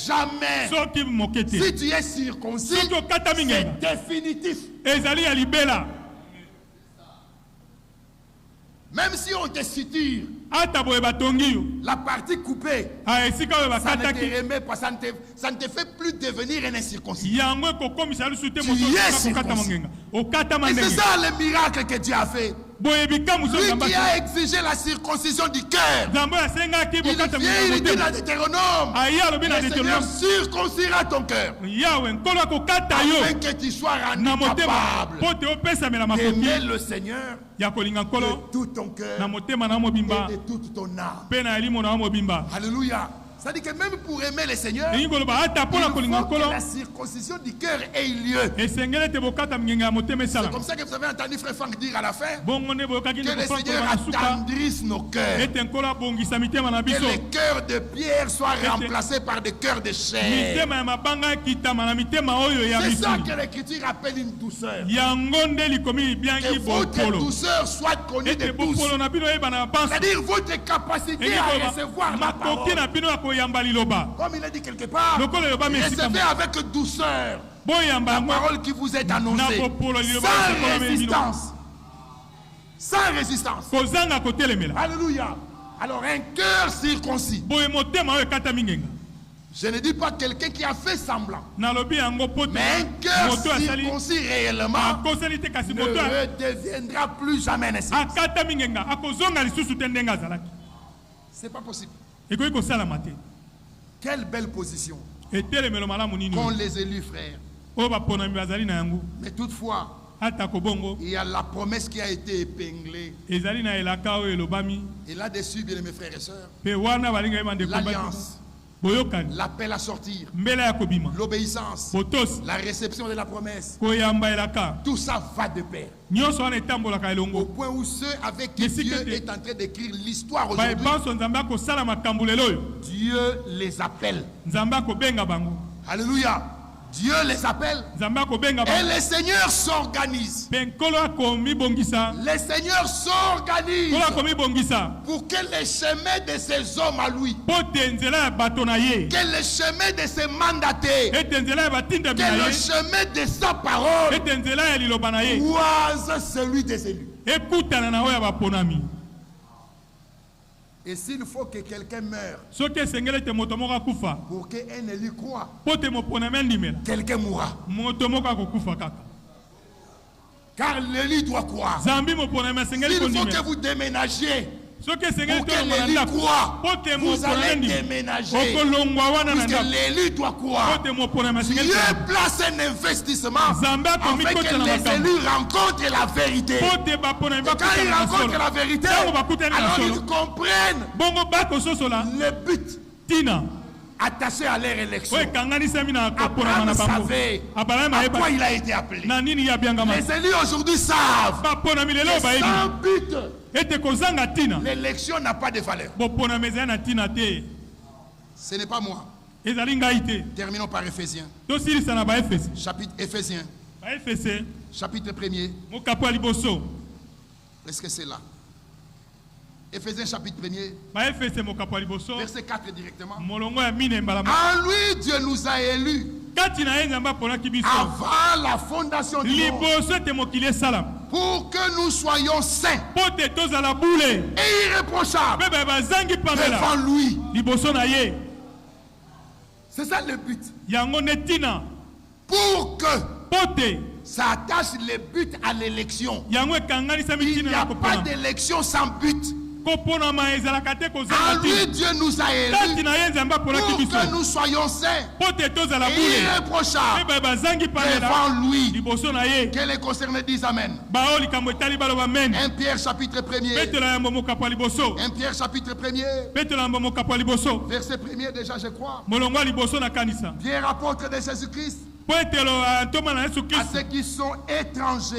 Jamais. Si tu es circoncis, c'est définitif. Même si on te suture la partie coupée, ça ne te remet pas, ça ne te fait plus devenir un incirconcis. Tu es circoncis. Et c'est ça le miracle que Dieu a fait. Lui qui a exigé la circoncision du cœur, il dit dans Deutéronome, le Seigneur circoncira ton cœur afin que tu sois rendu capable d'aimer le Seigneur de tout ton cœur et de toute ton âme. Alléluia. Ça dit que même pour aimer le Seigneur, il faut que la circoncision du cœur ait lieu. C'est comme ça que vous avez entendu Frère Franck dire à la fin que le Seigneur attendrisse nos cœurs. Que les cœurs de pierre soient remplacés par des cœurs de chair. C'est ça que l'Écriture appelle une douceur. Que votre douceur soit connue de tous. C'est-à-dire votre capacité à recevoir la parole. Comme il a dit quelque part, recevez avec douceur la parole qui vous est annoncée, sans résistance. Sans résistance. Alléluia. Alors un cœur circoncis. Je ne dis pas quelqu'un qui a fait semblant. Mais un cœur circoncis réellement ne redeviendra plus jamais nécessaire. C'est pas possible. Quelle belle position qu'ont les élus, frères. Mais toutefois, il y a la promesse qui a été épinglée. Et là-dessus, bien mes frères et sœurs, l'alliance, l'appel à sortir, l'obéissance, la réception de la promesse, tout ça va de pair. Au point où ceux avec qui Dieu est en train d'écrire l'histoire aujourd'hui, Dieu les appelle. Alléluia. Dieu les appelle et les seigneurs s'organisent. Les seigneurs s'organisent pour que les chemins de ces hommes à lui, que les chemins de ses mandatés, que le chemin de sa parole croise celui des élus. Et s'il faut que quelqu'un meure pour qu'un élu croit, quelqu'un mourra. Car l'élu doit croire. S'il faut que vous déménagiez pour que l'élu croit, vous allez déménager. Puisque l'élu doit croire. Dieu place un investissement afin que les élus rencontrent la vérité. Et quand ils rencontrent la vérité, alors ils comprennent le but attaché à leur élection. Abraham savait à quoi il a été appelé. Les élus aujourd'hui savent que sans but, l'élection n'a pas de valeur. Ce n'est pas moi. Terminons par Éphésiens. Chapitre Éphésiens. Chapitre 1er. Est-ce que c'est là? Éphésiens chapitre 1er. Verset 4 directement. En lui, Dieu nous a élus. Avant la fondation du monde. Pour que nous soyons saints. Et irréprochables. Devant lui. C'est ça le but. Pour que ça attache le but à l'élection. Il n'y a pas d'élection sans but. En lui, Dieu nous a élus pour que nous soyons saints et irréprochables devant lui. Que les concernés disent Amen. 1 Pierre chapitre 1er. 1 Pierre chapitre 1er. Verset 1er déjà, je crois. Pierre, apôtre de Jésus-Christ, à ceux qui sont étrangers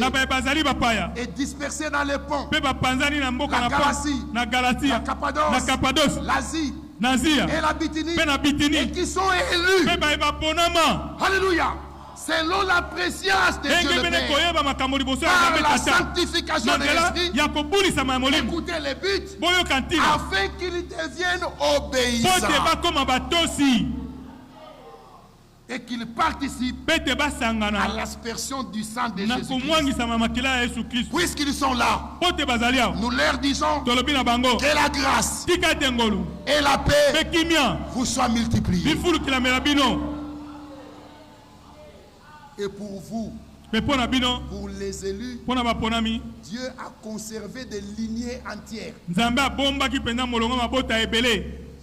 et dispersés dans les ponts, la Galatie, la Cappadoce, l'Asie et la Bithynie, et qui sont élus. Alléluia. Selon la préscience de Dieu le Père, par la sanctification de l'Esprit, écoutez les buts, afin qu'ils deviennent obéissants et qu'ils participent à l'aspersion du sang de Jésus-Christ. Puisqu'ils sont là, nous leur disons que la grâce et la paix vous soient multipliées. Et pour vous, pour les élus, Dieu a conservé des lignées entières.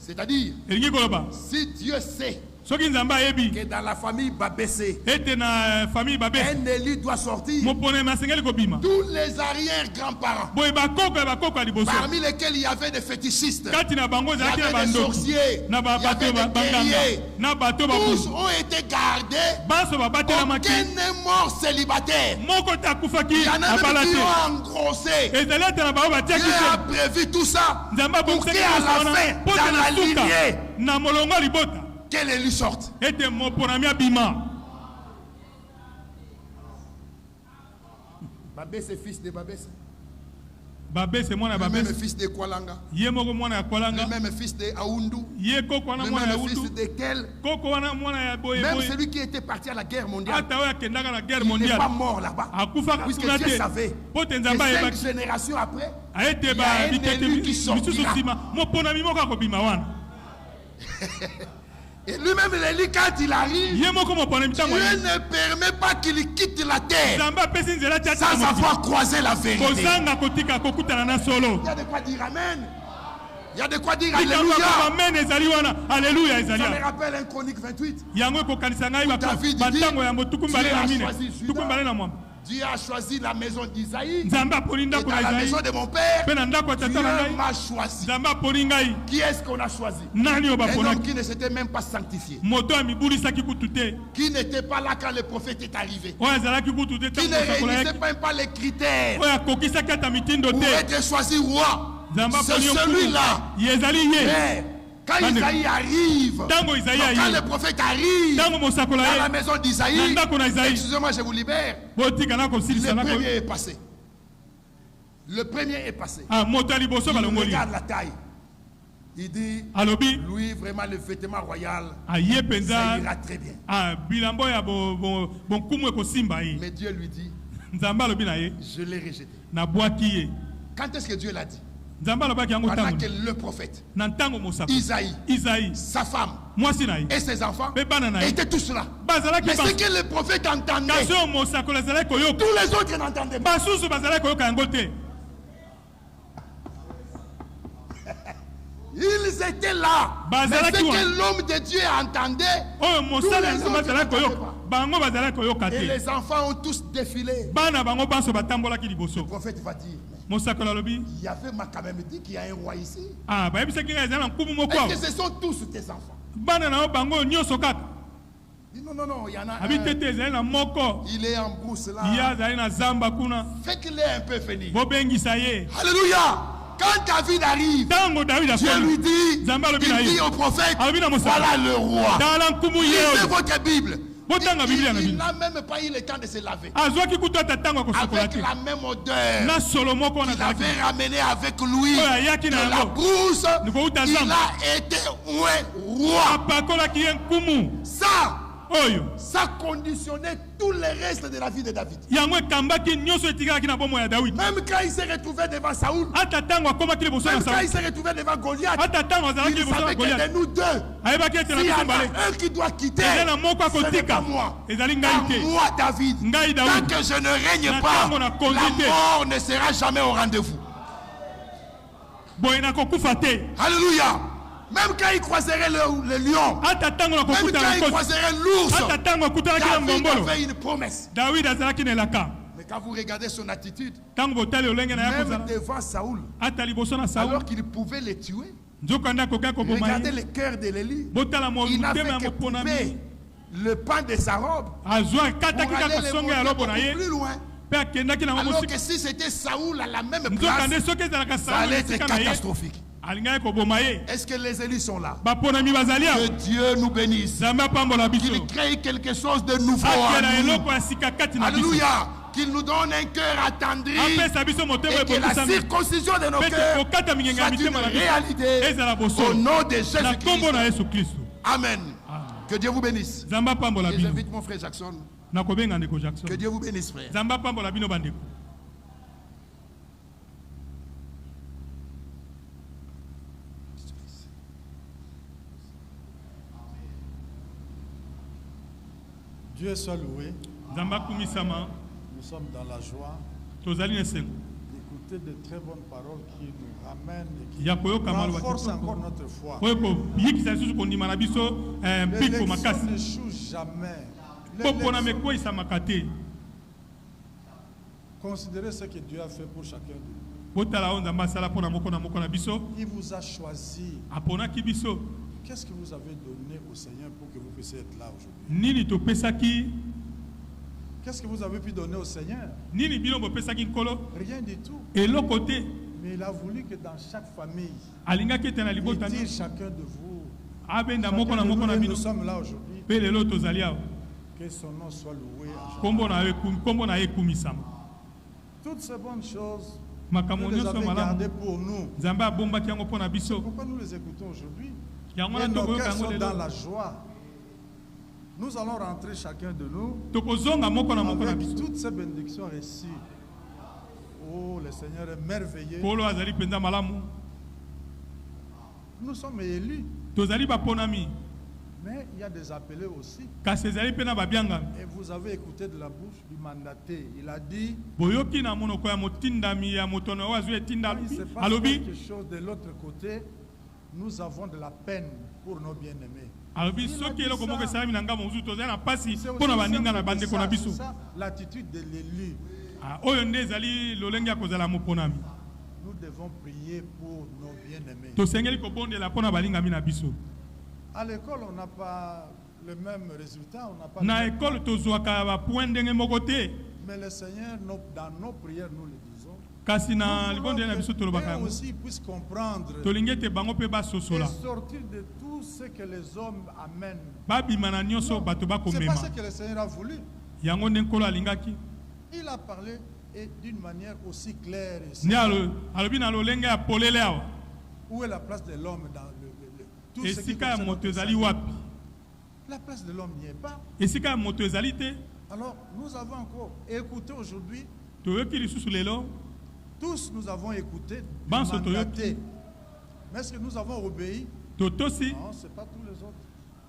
C'est-à-dire, si Dieu sait que dans la famille Babessé, un élu doit sortir, tous les arrière-grands-parents, parmi lesquels il y avait des fétichistes, il y avait des sorciers, il y avait des guerriers, tous ont été gardés. Aucun n'est mort célibataire. Il y en a même qui ont engrossé. Dieu a prévu tout ça pour qu'à la fin, dans la lignée, qu'elle élu sorte. Babé c'est fils de Babès. Babé c'est moi Babès. Le même fils de Kwalanga. Le même fils de Aoundou. Le même fils de Kel. Même celui qui était parti à la guerre mondiale. Il n'est pas mort là-bas. Puisque Dieu savait que 5 générations après, il y a un élu qui sortira. Et lui-même, l'élu, quand il arrive, Dieu ne permet pas qu'il quitte la terre sans avoir croisé la vérité. Il y a de quoi dire Amen. Il y a de quoi dire Alléluia. Ça me rappelle un Chronique 28. David dit, Dieu a choisi la maison d'Isaïe et dans la maison de mon père, Dieu m'a choisi. Qui est-ce qu'on a choisi? Un homme qui ne s'était même pas sanctifié, qui n'était pas là quand le prophète est arrivé, qui ne réunissait même pas les critères pour être choisi roi. C'est celui-là. Quand Isaïe arrive, quand le prophète arrive dans la maison d'Isaïe, excusez-moi, je vous libère. Le premier est passé. Le premier est passé. Il regarde la taille. Il dit, lui, vraiment, le vêtement royal, ça ira très bien. Mais Dieu lui dit, je l'ai rejeté. Quand est-ce que Dieu l'a dit? Pendant que le prophète Isaïe, sa femme et ses enfants étaient tous là. Mais ce que le prophète entendait, tous les autres n'entendaient pas. Ils étaient là. Mais ce que l'homme de Dieu entendait, tous les autres n'entendaient pas. Et les enfants ont tous défilé. Le prophète va dire, il y avait quand même dit qu'il y a un roi ici. Est-ce que ce sont tous tes enfants? Non, il y en a un. Il est en brousse là. Faites-le un peu venir. Alléluia. Quand David arrive, Dieu lui dit, il dit au prophète, voilà le roi. Lisez votre Bible. Il n'a même pas eu le temps de se laver. Avec la même odeur qu'il avait ramené avec lui de la brousse, il a été roi. Ça conditionnait tout le reste de la vie de David. Même quand il s'est retrouvé devant Saoul, même quand il s'est retrouvé devant Goliath, il savait que de nous deux, s'il y en a un qui doit quitter, ce n'est pas moi. Moi, David, tant que je ne règne pas, la mort ne sera jamais au rendez-vous. Alléluia. Même quand il croiserait le lion, même quand il croiserait l'ours, David avait une promesse. Mais quand vous regardez son attitude, même devant Saoul, alors qu'il pouvait les tuer, regardez le cœur de l'Élie. Il n'a fait que couper le pan de sa robe pour aller le monter plus loin. Alors que si c'était Saoul à la même place, ça allait être catastrophique. Est-ce que les élus sont là? Que Dieu nous bénisse. Qu'il crée quelque chose de nouveau en nous. Alléluia. Qu'il nous donne un cœur attendri et que la circoncision de nos cœurs soit une réalité au nom de Jésus-Christ. Amen. Que Dieu vous bénisse. Et j'invite mon frère Jackson. Que Dieu vous bénisse, frère. Dieu soit loué. Nous sommes dans la joie d'écouter de très bonnes paroles qui nous ramènent et qui renforcent encore notre foi. Les leçons n'échouent jamais. Considérez ce que Dieu a fait pour chacun de nous. Il vous a choisi. Qu'est-ce que vous avez donné au Seigneur pour que vous puissiez être là aujourd'hui? Qu'est-ce que vous avez pu donner au Seigneur? Rien du tout. Mais il a voulu que dans chaque famille, il tire chacun de vous. Nous sommes là aujourd'hui. Que son nom soit loué à jamais. Toutes ces bonnes choses, Dieu les avait gardées pour nous. Pourquoi nous les écoutons aujourd'hui? Et nos cœurs sont dans la joie. Nous allons rentrer chacun de nous avec toutes ces bénédictions reçues. Oh, le Seigneur est merveilleux. Nous sommes élus. Mais il y a des appelés aussi. Et vous avez écouté de la bouche du mandaté. Il a dit, il se passe quelque chose de l'autre côté. Nous avons de la peine pour nos bien-aimés. C'est ça l'attitude de l'élu. Nous devons prier pour nos bien-aimés. À l'école, on n'a pas le même résultat. On n'a pas mais le Seigneur, dans nos prières, nous le disons. Que aussi puisse comprendre et sortir de tout ce que les hommes amènent. C'est pas ce que le Seigneur a voulu. Il a parlé d'une manière aussi claire. Où est la place de l'homme dans tout ce qui concerne la place de l'homme n'y est pas. Alors, nous avons encore écouté aujourd'hui. Tous nous avons écouté, mandaté. Mais est-ce que nous avons obéi? Non, ce n'est pas tous les autres.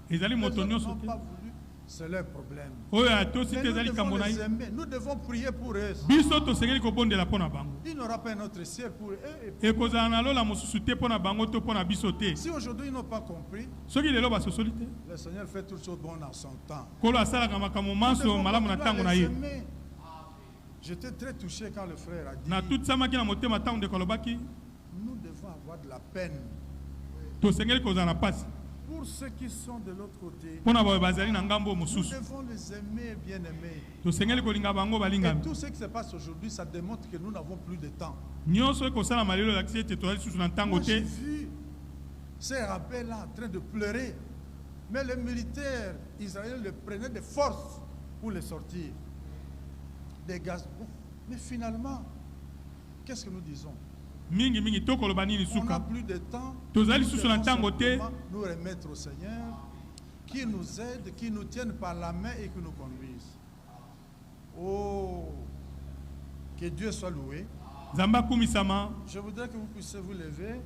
Les autres n'ont pas voulu. C'est leur problème. Mais nous devons les aimer. Nous devons prier pour eux. Il n'aura pas un autre ciel pour eux. Si aujourd'hui ils n'ont pas compris, le Seigneur fait toutes choses bonnes en son temps. J'étais très touché quand le frère a dit, nous devons avoir de la peine pour ceux qui sont de l'autre côté. Nous devons les aimer, bien aimer. Et tout ce qui se passe aujourd'hui, ça démontre que nous n'avons plus de temps. Moi, j'ai vu ces rappels-là en train de pleurer. Mais les militaires israéliens le prenaient de force pour les sortir des gaz. Mais finalement, qu'est-ce que nous disons? On n'a plus de temps. Nous nous remettre au Seigneur, qui nous aide, qui nous tienne par la main et qui nous conduise. Oh, que Dieu soit loué. Je voudrais que vous puissiez vous lever.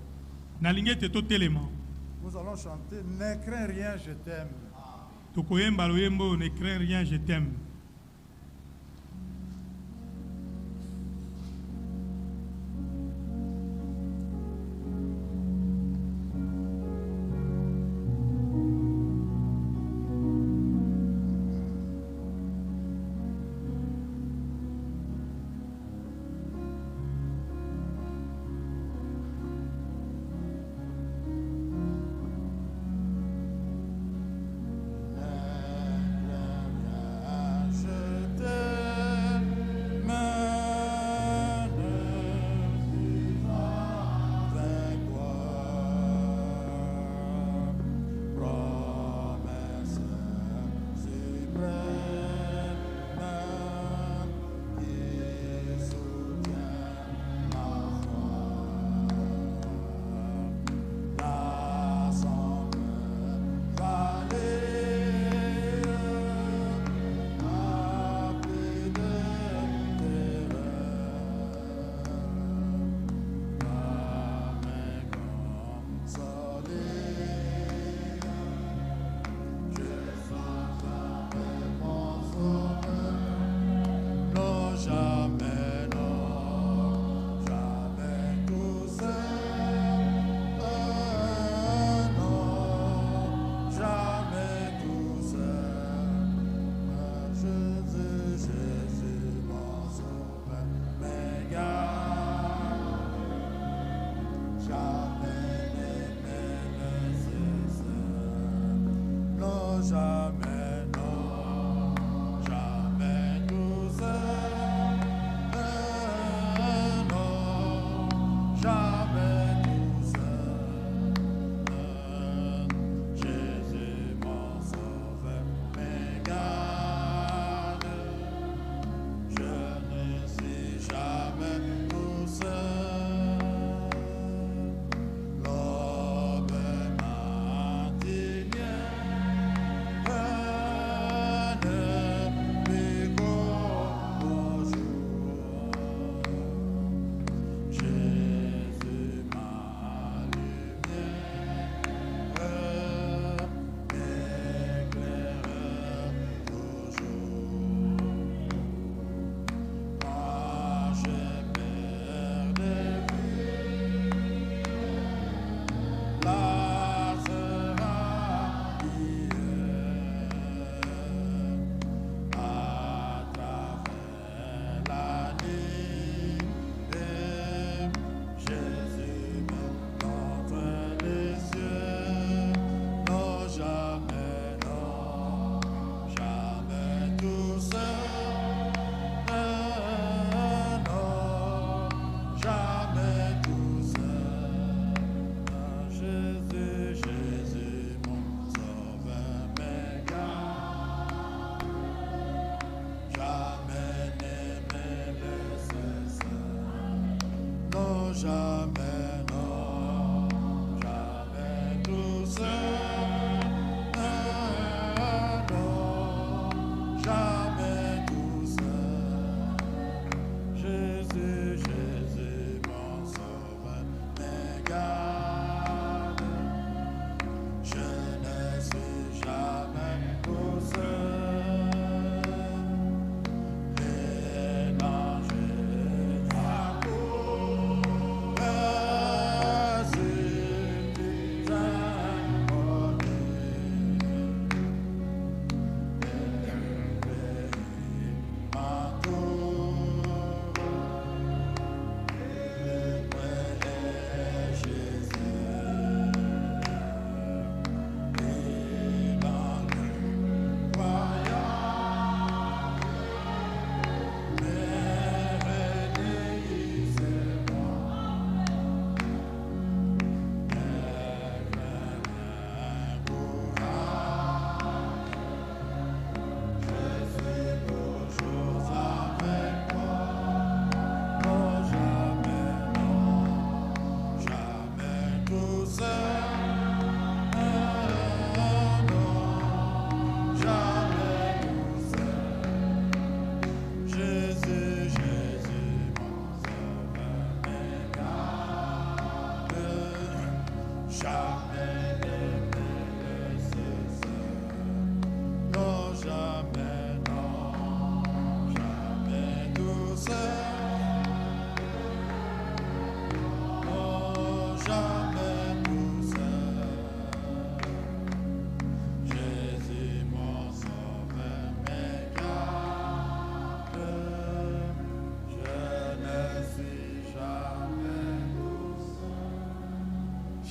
Nous allons chanter Ne crains rien, je t'aime. Ne crains rien, je t'aime.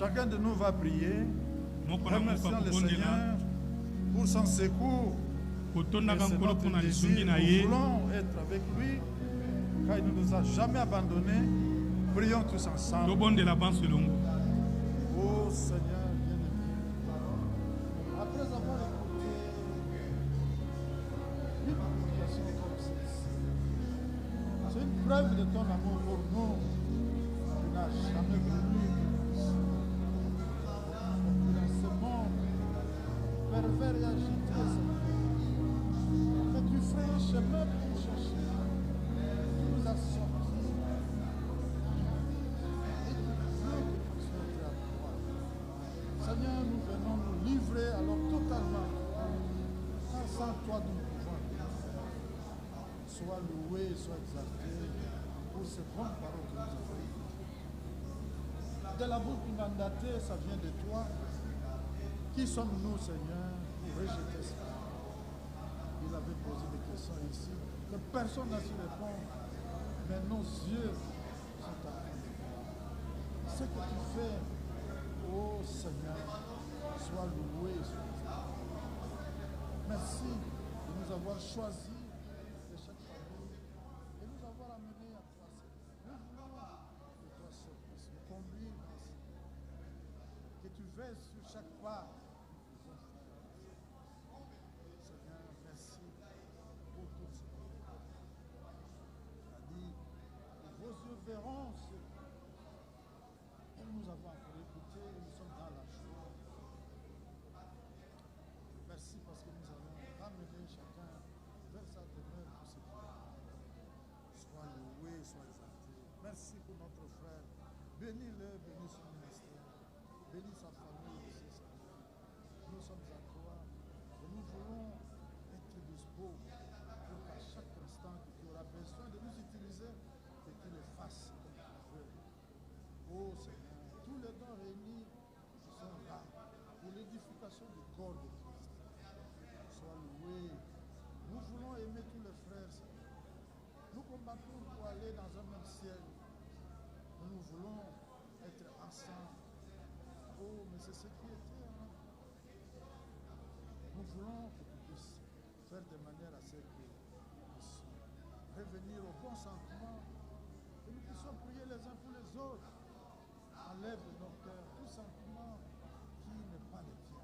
Chacun de nous va prier. Remercions le Seigneur pour son secours. C'est notre désir. Nous voulons être avec lui, car il ne nous a jamais abandonnés. Prions tous ensemble. Oh Seigneur bien-aimé, après avoir écouté une prédication comme celle-ci, c'est une preuve de ton amour pour nous. Tu n'as jamais voulu dans ce monde pervers et agité, mais tu ferais un chemin pour nous chercher. Tu nous as sortis. Et tu veux que nous soyons prêts à toi. Seigneur, nous venons nous livrer alors totalement. Car sans toi, nous ne pouvons rien faire. Sois loué, sois exalté pour ces bonnes paroles que nous avons écoutées. De la bouche du mandaté, ça vient de toi. Qui sommes-nous, Seigneur, pour rejeter ça? Il avait posé des questions ici que personne n'a su répondre, mais nos yeux sont à toi. Ce que tu fais, ô Seigneur, sois loué, sois exalté. Merci de nous avoir choisis de chaque famille et nous avoir amenés à toi, Seigneur. Nous voulons que toi seul puisses nous conduire dans ce monde. Que tu veilles sur chaque pas. Seigneur, merci pour toutes ces choses. Tu as dit que vos yeux verront ce que nous avons encore écouté et nous sommes dans la joie. Merci parce que nous allons ramener chacun vers sa demeure pour ce temps. Sois loué, sois exalté. Merci pour notre frère. Bénis-le, bénis son ministère. Bénis sa famille aussi, Seigneur. Nous sommes à toi et nous voulons être dispo pour qu'à chaque instant que tu auras besoin de nous utiliser, que tu le fasses comme tu veux. Oh Seigneur, tous les dons réunis sont là pour l'édification du corps de Christ. Sois loué. Nous voulons aimer tous les frères, Seigneur. Nous combattons pour aller dans un même ciel. Nous voulons être ensemble. Oh, mais c'est ce qui est éternel. Nous voulons que tu puisses faire de manière à ce que nous puissions revenir au bon sentiment, que nous puissions prier les uns pour les autres. Enlève de nos cœurs tout sentiment qui n'est pas le tien.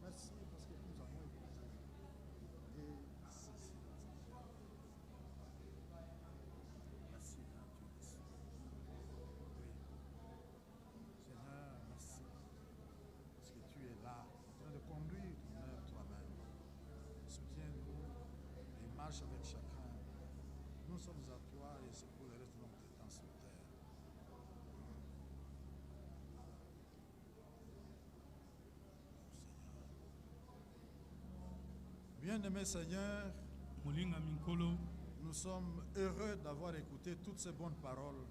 Merci parce que nous avons écouté. Et ceci. Merci, Dieu. Seigneur, merci. Parce que tu es là, en train de conduire ton œuvre toi-même. Soutiens-nous et marche avec chacun. Nous sommes à toi et c'est pour le reste de notre temps sur terre. Bien-aimé Seigneur, nous sommes heureux d'avoir écouté toutes ces bonnes paroles.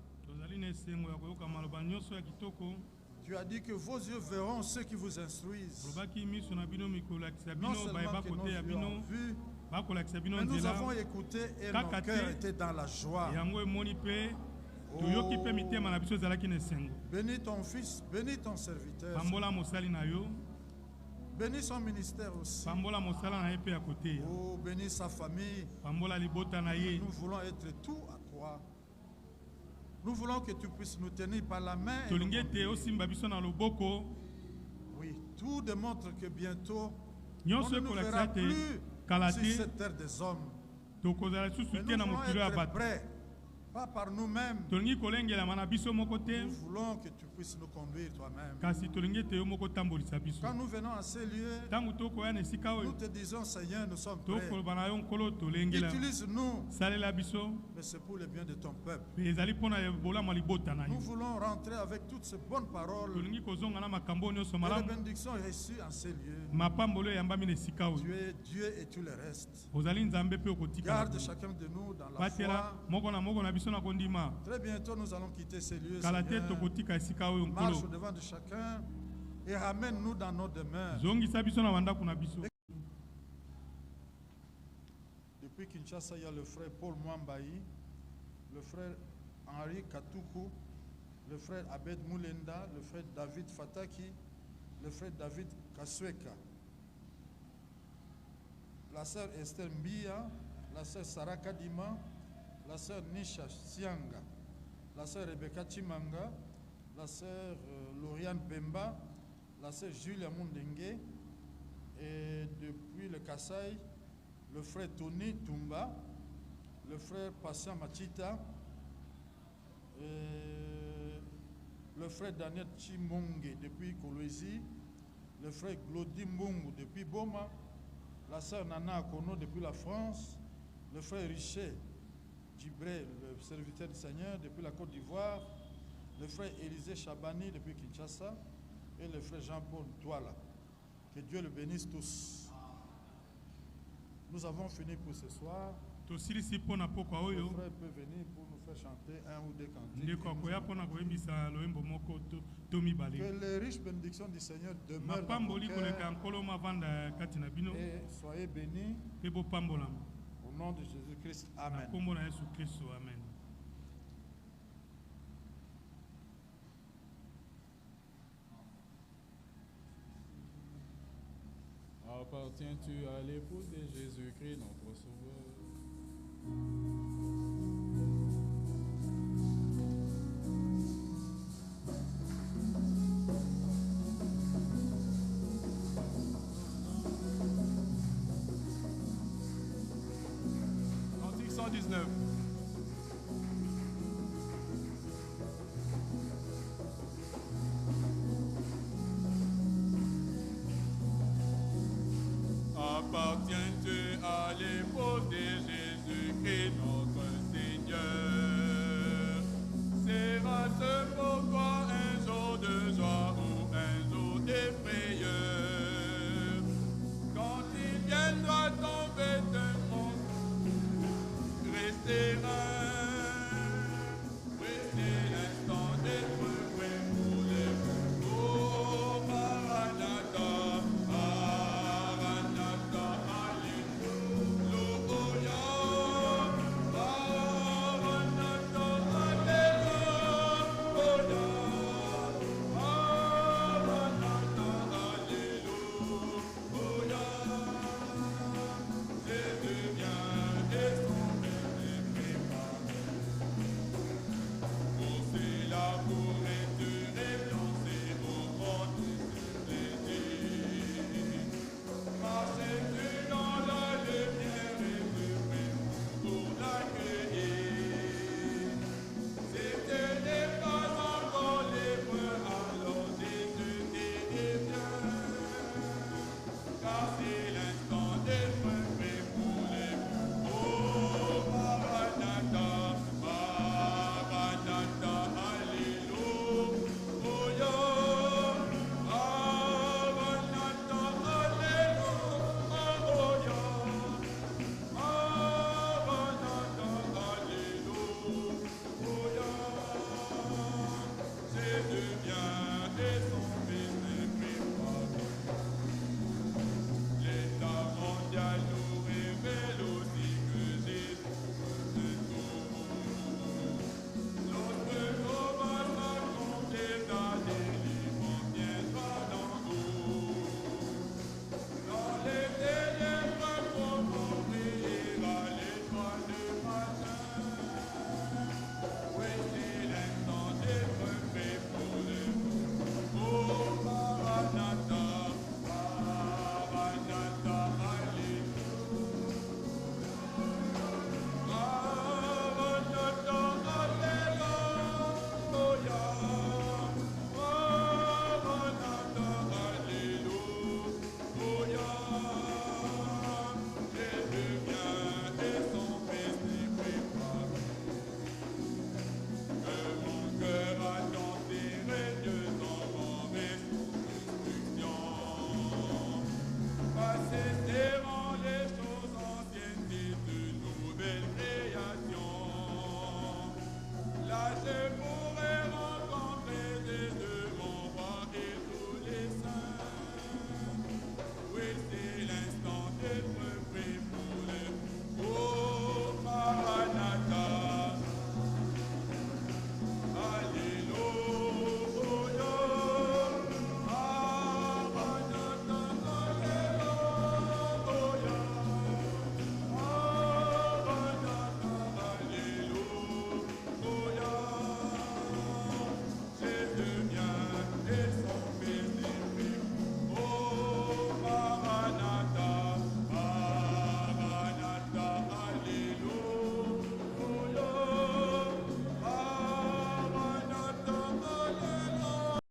Tu as dit que vos yeux verront ceux qui vous instruisent. Non seulement que nos yeux ont vu, mais nous avons écouté et nos cœurs étaient dans la joie. Oh, bénis ton fils, bénis ton serviteur. Bénis son ministère aussi. Oh, bénis sa famille. Nous voulons être tout à toi. Nous voulons que tu puisses nous tenir par la main. Oui, tout démontre que bientôt, on ne nous verra plus sur cette terre des hommes. Mais nous voulons être prêts. Pas par nous-mêmes. Nous voulons que tu puisses nous conduire toi-même. Quand nous venons à ces lieux, nous te disons, Seigneur, nous sommes prêts. Utilise-nous. Mais c'est pour le bien de ton peuple. Nous voulons rentrer avec toutes ces bonnes paroles. Et les bénédictions reçues en ces lieux. Tu es Dieu et tu le restes. Garde chacun de nous dans la foi. Très bientôt, nous allons quitter ces lieux. Seigneur. Marche au devant de chacun et ramène-nous dans nos demeures. Depuis Kinshasa, il y a le frère Paul Mwambayi, le frère Henri Katoukou le frère Abed Moulenda, le frère David Fataki, le frère David Kasweka, la sœur Esther Mbia, la sœur Sarah Kadima, la sœur Nisha Sianga, la sœur Rebecca Chimanga, la sœur Lauriane Bemba, la sœur Julia Mundengue, et depuis le Kassai, le frère Tony Tumba, le frère Patient Machita, le frère Daniel Chimonge depuis Kolwezi, le frère Glody Mbongo depuis Boma, la sœur Nana Akono depuis la France, le frère Richet Djibré, le serviteur du Seigneur depuis la Côte d'Ivoire, le frère Élisée Chabani depuis Kinshasa et le frère Jean-Paul Douala. Que Dieu le bénisse tous. Nous avons fini pour ce soir. Le frère peut venir pour nous faire chanter un ou deux cantiques. Que les riches bénédictions du Seigneur demeurent dans vos cœurs. Et soyez bénis. Au nom de Jésus-Christ. Amen. Appartiens-tu à l'épouse de Jésus-Christ, notre Sauveur? Cantique 119.